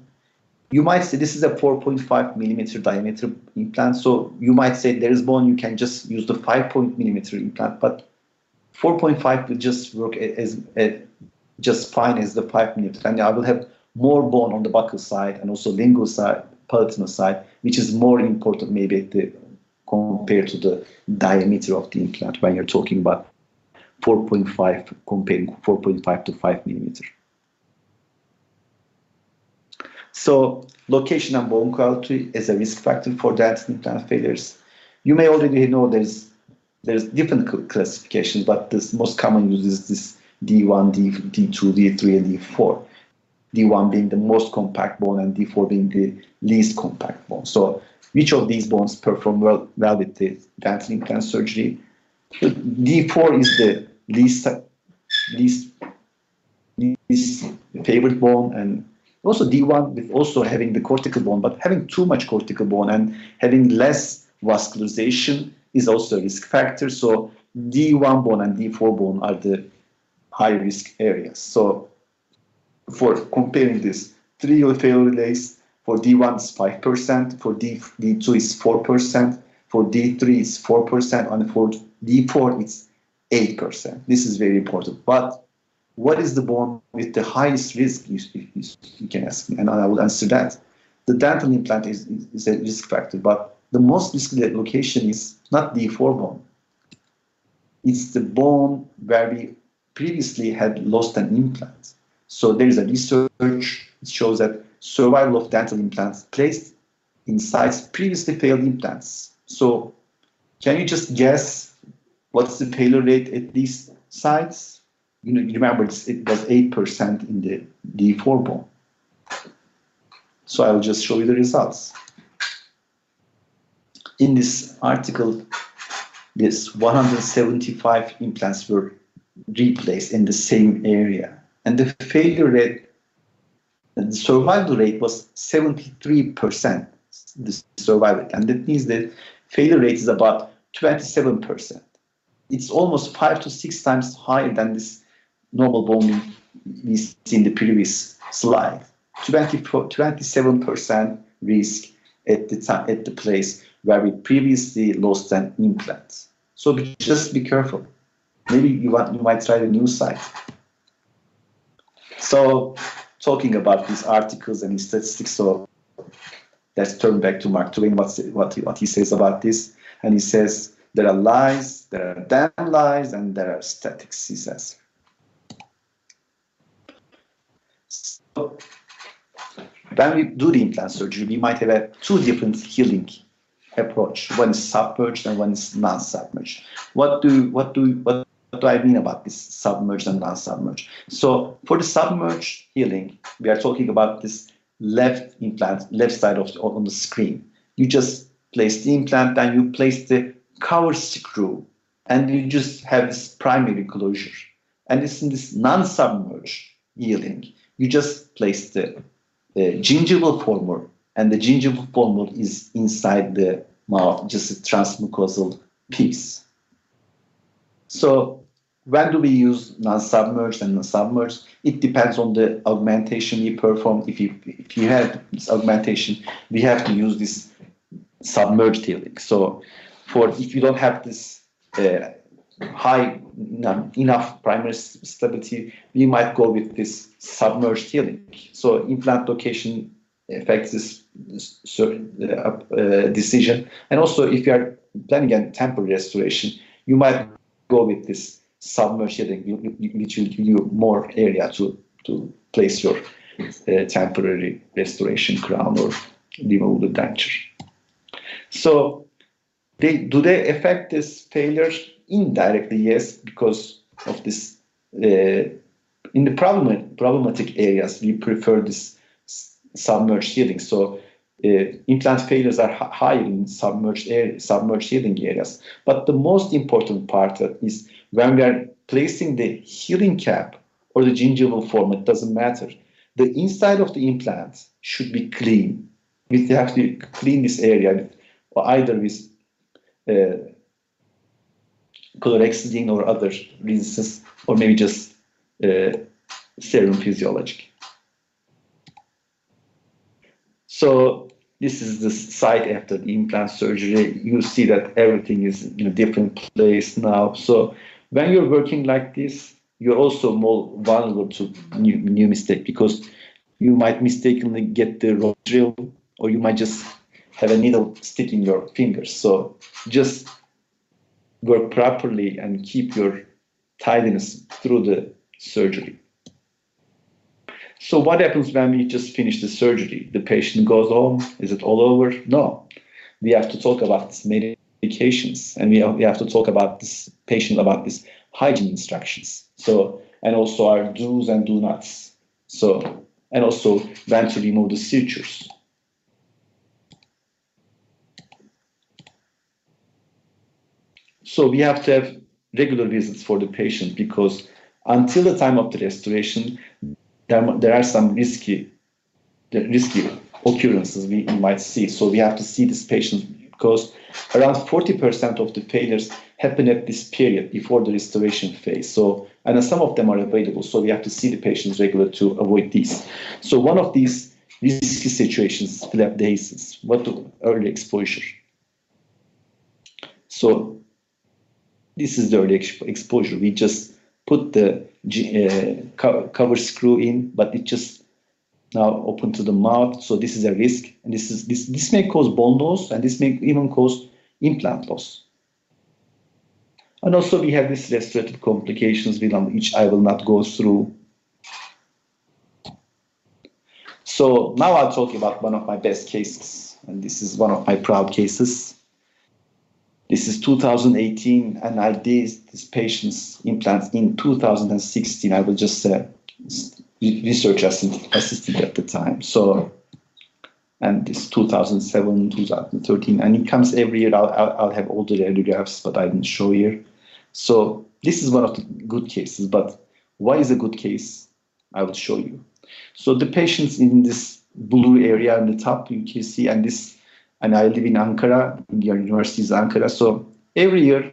You might say this is a 4.5 millimeter diameter implant. So you might say there is bone, you can just use the 5 millimeter implant, but 4.5 will just work as just fine as the 5 millimeter. And I will have more bone on the buccal side and also lingual side, palatinal side, which is more important maybe compared to the diameter of the implant when you're talking about 4.5, comparing 4.5 to 5 millimeter. So location and bone quality is a risk factor for dental implant failures. You may already know there's different classifications, but the most common use is this D1, D2, D3, and D4. D1 being the most compact bone and D4 being the least compact bone. So which of these bones perform well with the dental implant surgery? D4 is the least favorite bone, and also D1 with also having the cortical bone, but having too much cortical bone and having less vascularization is also a risk factor. So D1 bone and D4 bone are the high risk areas. So for comparing this, 3-year failure rates for D1 is 5%, for D2 is 4%, for D3 is 4%, and for D4 it's 8%. This is very important. But what is the bone with the highest risk, you can ask me, and I will answer that. The dental implant is a risk factor, but the most risky location is not D4 bone. It's the bone where we previously had lost an implant. So there is a research that shows that survival of dental implants placed inside previously failed implants. So can you just guess what's the failure rate at these sites? You remember it was 8% in the D4 bone. So I will just show you the results. In this article, this 175 implants were replaced in the same area, and the failure rate, the survival rate was 73%. The survival, and that means the failure rate is about 27%. It's almost 5 to 6 times higher than this normal bone we see in the previous slide. 27% risk at the place where we previously lost an implant. So just be careful. Maybe you might try a new site. So talking about these articles and statistics, so let's turn back to Mark Twain, what he says about this. And he says, there are lies, there are damn lies, and there are statistics, he says. So when we do the implant surgery, we might have two different healing approach. One is submerged and one is non-submerged. What do I mean about this submerged and non-submerged? So for the submerged healing, we are talking about this left implant, left side on the screen. You just place the implant, and you place the cover screw, and you just have this primary closure. And it's in this non-submerged healing, you just place the gingival formula, and the gingival formula is inside the mouth, just a transmucosal piece. So when do we use non-submerged and non-submerged? It depends on the augmentation we perform. If you have this augmentation, we have to use this submerged healing. So if you don't have this high enough primary stability, we might go with this submerged healing. So implant location affects this decision. And also, if you are planning a temporary restoration, you might go with this submerged healing, which will give you more area to place your temporary restoration crown or remove the denture. So do they affect this failure? Indirectly, yes, because of this. In the problematic areas, we prefer this submerged healing. So implant failures are higher in submerged healing areas. But the most important part is when we are placing the healing cap or the gingival form, it doesn't matter. The inside of the implant should be clean. We have to clean this area either with chlorhexidine or other reasons, or maybe just serum physiologic. So this is the site after the implant surgery. You see that everything is in a different place now. So when you're working like this, you're also more vulnerable to new mistake, because you might mistakenly get the wrong drill, or you might just have a needle stick in your fingers. So just work properly and keep your tidiness through the surgery. So what happens when we just finish the surgery? The patient goes home. Is it all over? No. We have to talk about this medications, and we have to talk about this patient, about this hygiene instructions. So, and also our do's and do nots. So, and also when to remove the sutures. So we have to have regular visits for the patient, because until the time of the restoration, there are some risky occurrences we might see. So we have to see this patient, because around 40% of the failures happen at this period before the restoration phase. So, and some of them are available. So we have to see the patients regularly to avoid these. So one of these risky situations is dehiscence, what the early exposure. So this is the early exposure. We just put the cover screw in, but it just now open to the mouth. So this is a risk, and this may cause bone loss, and this may even cause implant loss. And also we have these restorative complications, which I will not go through. So now I'll talk about one of my best cases, and this is one of my proud cases. This is 2018, and I did this patient's implants in 2016. I will just say research assistant at the time. So, and this 2007, 2013, and it comes every year. I'll have all the radiographs, but I didn't show here. So this is one of the good cases. But why is a good case? I will show you. So the patients in this blue area on the top, you can see, and I live in Ankara, Indian University is Ankara. So every year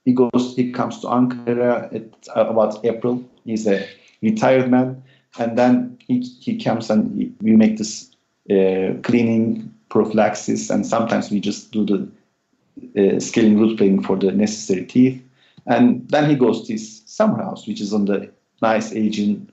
he comes to Ankara at about April. He's a retired man, and then he comes and we make this cleaning, prophylaxis, and sometimes we just do the scaling root planing for the necessary teeth. And then he goes to his summer house, which is on the nice Aegean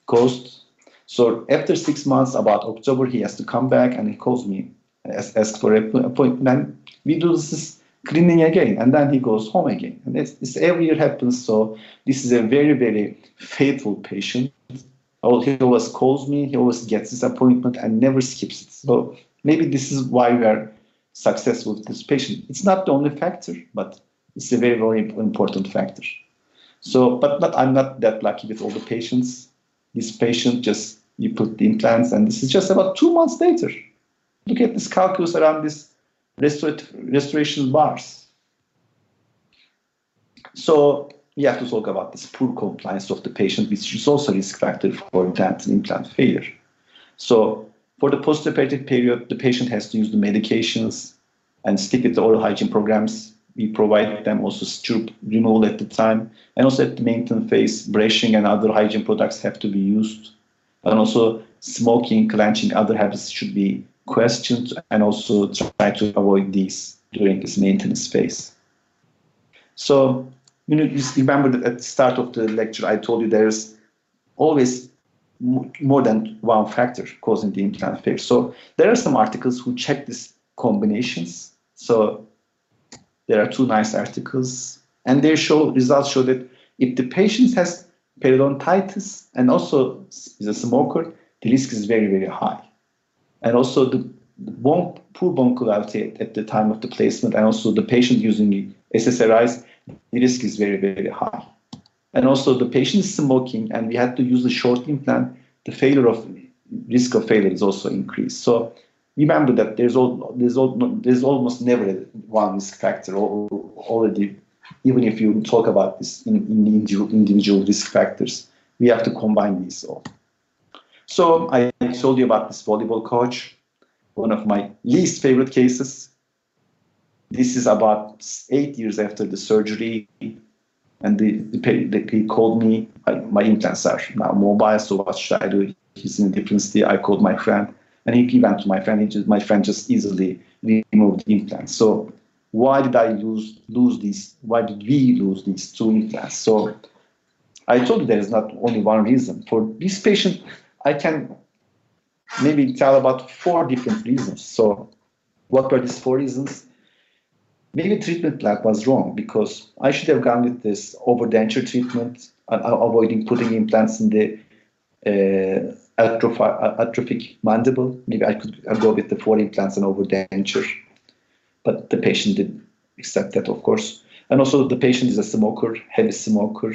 coast. So after 6 months, about October, he has to come back, and he calls me, asks for an appointment. We do this cleaning again, and then he goes home again. And this every year happens. So this is a very, very faithful patient. He always calls me, he always gets his appointment and never skips it. So maybe this is why we are successful with this patient. It's not the only factor, but it's a very, very important factor. So, but I'm not that lucky with all the patients. This patient, just you put the implants, and this is just about 2 months later. Look at this calculus around this restoration bars. So we have to talk about this poor compliance of the patient, which is also a risk factor for implant failure. So for the post-operative period, the patient has to use the medications and stick with the oral hygiene programs. We provide them also stroop removal at the time, and also at the maintenance phase, brushing and other hygiene products have to be used. And also smoking, clenching, other habits should be questioned, and also try to avoid these during this maintenance phase. So, you remember that at the start of the lecture, I told you there's always more than one factor causing the implant failure. So there are some articles who check these combinations. So there are 2 nice articles, and their results show that if the patient has periodontitis and also is a smoker, the risk is very, very high. And also the poor bone quality at the time of the placement, and also the patient using the SSRIs, the risk is very, very high. And also the patient is smoking, and we had to use the short implant, the risk of failure is also increased. So remember that there's almost never one risk factor already. Even if you talk about this in individual risk factors, we have to combine these all. So I told you about this volleyball coach, one of my least favorite cases. This is about 8 years after the surgery, and he called me. My implants are now mobile, so what should I do? He's in a different state. I called my friend, and he went to my friend. My friend just easily removed the implants. So why did I lose these? Why did we lose these 2 implants? So I told you there is not only one reason. For this patient, I can maybe tell about 4 different reasons. So what were these 4 reasons? Maybe treatment plan was wrong, because I should have gone with this overdenture treatment, avoiding putting implants in the atrophic mandible. Maybe I'll go with the 4 implants and over denture. But the patient didn't accept that, of course. And also the patient is a smoker, heavy smoker.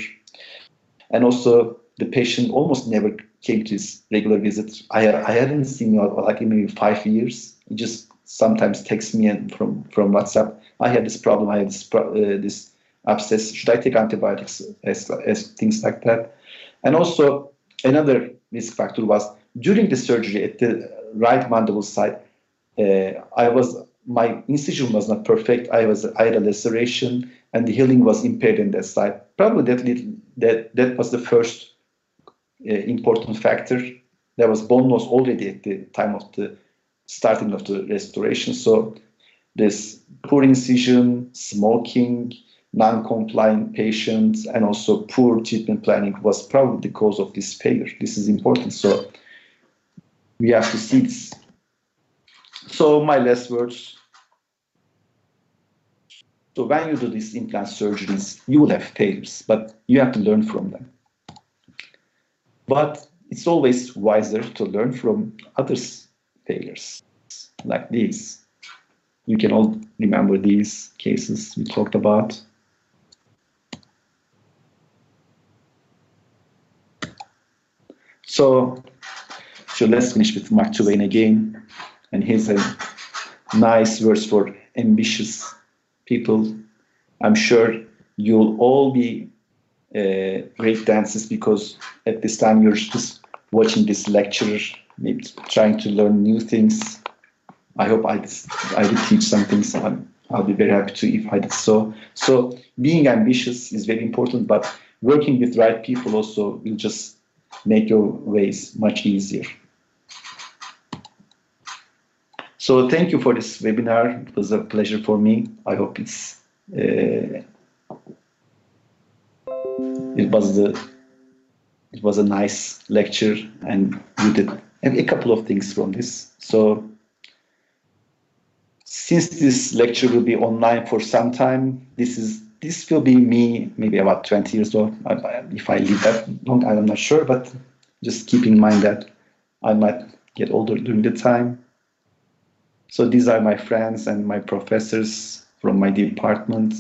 And also the patient almost never came to his regular visits. I hadn't seen him like in maybe 5 years. He just sometimes texts me from WhatsApp. I had this problem. I had this abscess. Should I take antibiotics? As things like that. And also another risk factor was during the surgery at the right mandible side. My incision was not perfect. I had a laceration, and the healing was impaired in that side. Probably that was the first important factor. There was bone loss already at the time of the starting of the restoration. So this poor incision, smoking, non-compliant patients, and also poor treatment planning was probably the cause of this failure. This is important. So we have to see this. So my last words. So when you do these implant surgeries, you will have failures, but you have to learn from them. But it's always wiser to learn from others' failures, like these. You can all remember these cases we talked about. So let's finish with Mark Twain again. And here's a nice verse for ambitious people. I'm sure you'll all be great dancers because at this time you're just watching this lecture, maybe trying to learn new things. I hope I did teach some things. I'll be very happy to if I did so. So being ambitious is very important, but working with right people also will just make your ways much easier. So thank you for this webinar. It was a pleasure for me. I hope it was a nice lecture, and you did a couple of things from this. So since this lecture will be online for some time, this will be me maybe about 20 years old. If I live that long, I'm not sure, but just keep in mind that I might get older during the time. So these are my friends and my professors from my department.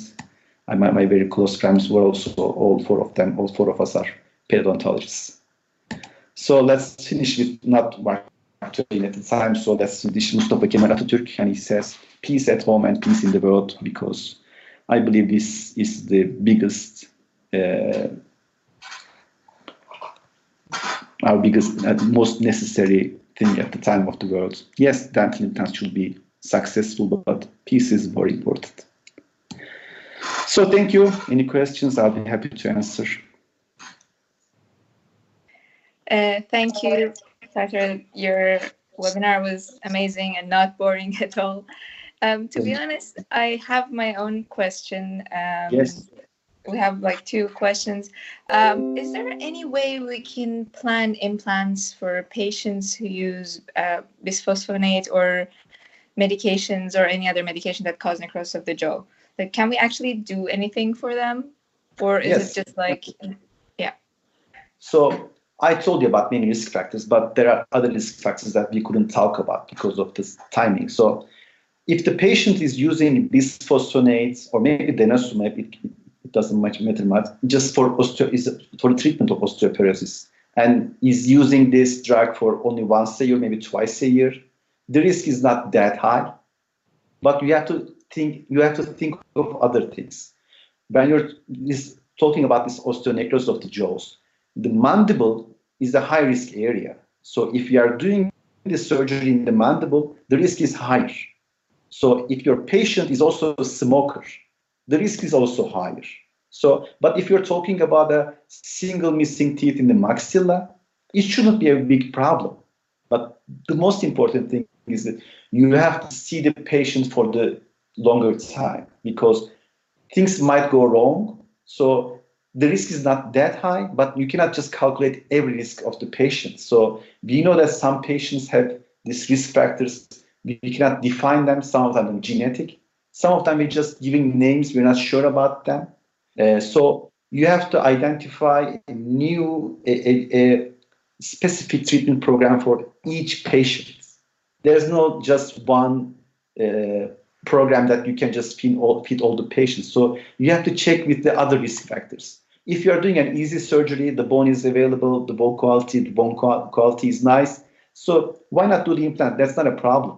And my very close friends were also all four of us are periodontologists. So let's finish with not Mark Twain at the time. So let's finish Mustafa Kemal Atatürk, and he says, "Peace at home and peace in the world," because I believe this is the biggest, our biggest and most necessary thing at the time of the world. Yes, dental implants should be successful, but peace is more important. So thank you. Any questions? I'll be happy to answer. Thank you, Doctor. Your webinar was amazing and not boring at all. To be honest, I have my own question. Yes. We have like 2 questions. Is there any way we can plan implants for patients who use bisphosphonate or medications or any other medication that cause necrosis of the jaw? Like, can we actually do anything for them? Or is it just like, yeah? So I told you about many risk factors, but there are other risk factors that we couldn't talk about because of this timing. So if the patient is using bisphosphonates or maybe denosumab, it doesn't matter much, just for the treatment of osteoporosis, and is using this drug for only once a year, maybe twice a year, the risk is not that high. But you have to think of other things. When you're talking about this osteonecrosis of the jaws, the mandible is a high risk area. So if you are doing the surgery in the mandible, the risk is higher. So if your patient is also a smoker, the risk is also higher. So, but if you're talking about a single missing teeth in the maxilla, it shouldn't be a big problem. But the most important thing is that you have to see the patient for the longer time, because things might go wrong. So the risk is not that high, but you cannot just calculate every risk of the patient. So we know that some patients have these risk factors. We cannot define them. Some of them are genetic. Some of them we're just giving names. We're not sure about them. So you have to identify a specific treatment program for each patient. There's no just one program that you can just fit all the patients. So you have to check with the other risk factors. If you are doing an easy surgery, the bone is available, the bone quality is nice. So why not do the implant? That's not a problem.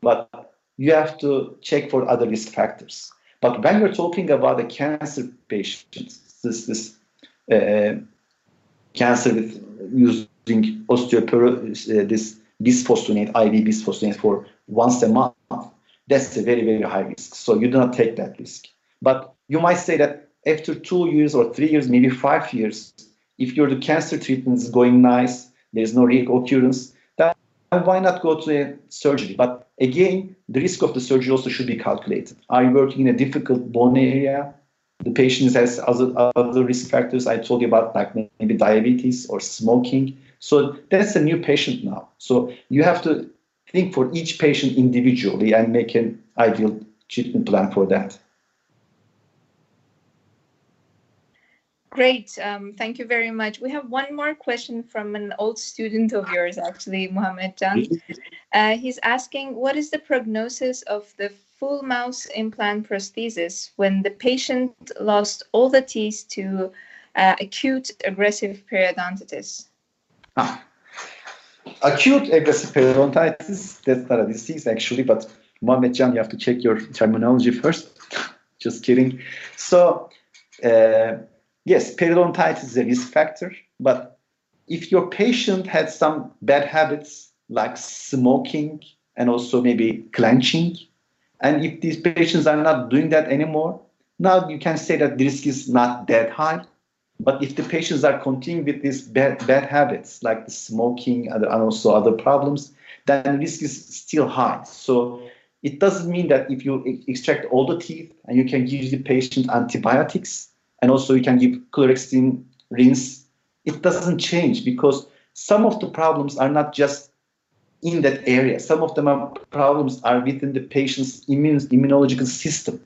But you have to check for other risk factors. But when you're talking about a cancer patient, this cancer with using this bisphosphonate, IV bisphosphonate for once a month, that's a very, very high risk. So you do not take that risk. But you might say that after 2 years or 3 years, maybe 5 years, if the cancer treatment is going nice, there's no reoccurrence, then why not go to a surgery? But again, the risk of the surgery also should be calculated. Are you working in a difficult bone area? The patient has other risk factors I told you about, like maybe diabetes or smoking. So that's a new patient now. So you have to think for each patient individually and make an ideal treatment plan for that. Great. Thank you very much. We have one more question from an old student of yours, actually, Muhammad Jan. He's asking, what is the prognosis of the full mouth implant prosthesis when the patient lost all the teeth to acute aggressive periodontitis? Acute aggressive periodontitis, that's not a disease actually, but Muhammad Jan, you have to check your terminology first. Just kidding. So, yes, periodontitis is a risk factor, but if your patient had some bad habits like smoking and also maybe clenching, and if these patients are not doing that anymore, now you can say that the risk is not that high. But if the patients are continuing with these bad habits like the smoking and also other problems, then the risk is still high. So it doesn't mean that if you extract all the teeth and you can give the patient antibiotics, and also you can give chlorhexidine rinse, it doesn't change because some of the problems are not just in that area. Some of them problems are within the patient's immunological system.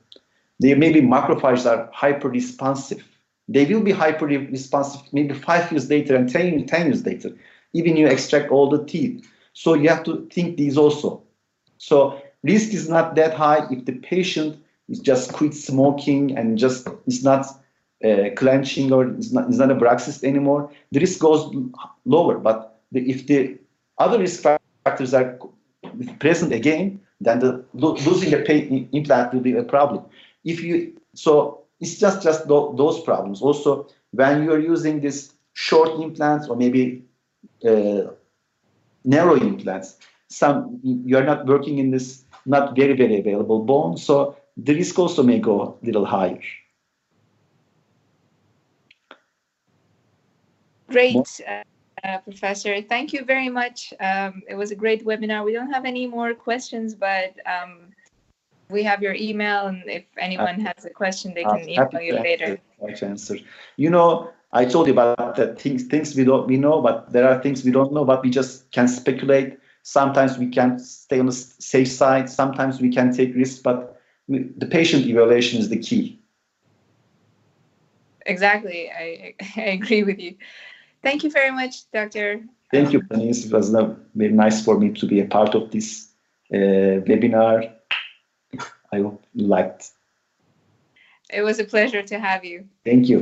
They maybe macrophages are hyper-responsive. They will be hyper-responsive maybe 5 years later and 10 years later, even you extract all the teeth. So you have to think these also. So risk is not that high if the patient is just quit smoking and just is not clenching or is not a bruxist anymore. The risk goes lower. But if the other risk factors are present again, then losing a implant will be a problem. So it's just those problems. Also, when you are using this short implants or maybe narrow implants, you are not working in this not very, very available bone, so the risk also may go a little higher. Great, Professor. Thank you very much. It was a great webinar. We don't have any more questions, but we have your email, and if anyone has a question, they can email you later. To answer. You know, I told you about the things we know, but there are things we don't know, but we just can speculate. Sometimes we can stay on the safe side. Sometimes we can take risks, but the patient evaluation is the key. Exactly. I agree with you. Thank you very much, Doctor. Thank you, Panis. It was very nice for me to be a part of this webinar. I hope you liked. It was a pleasure to have you. Thank you.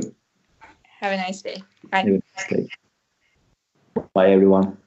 Have a nice day. Bye. Have a nice day. Bye, everyone.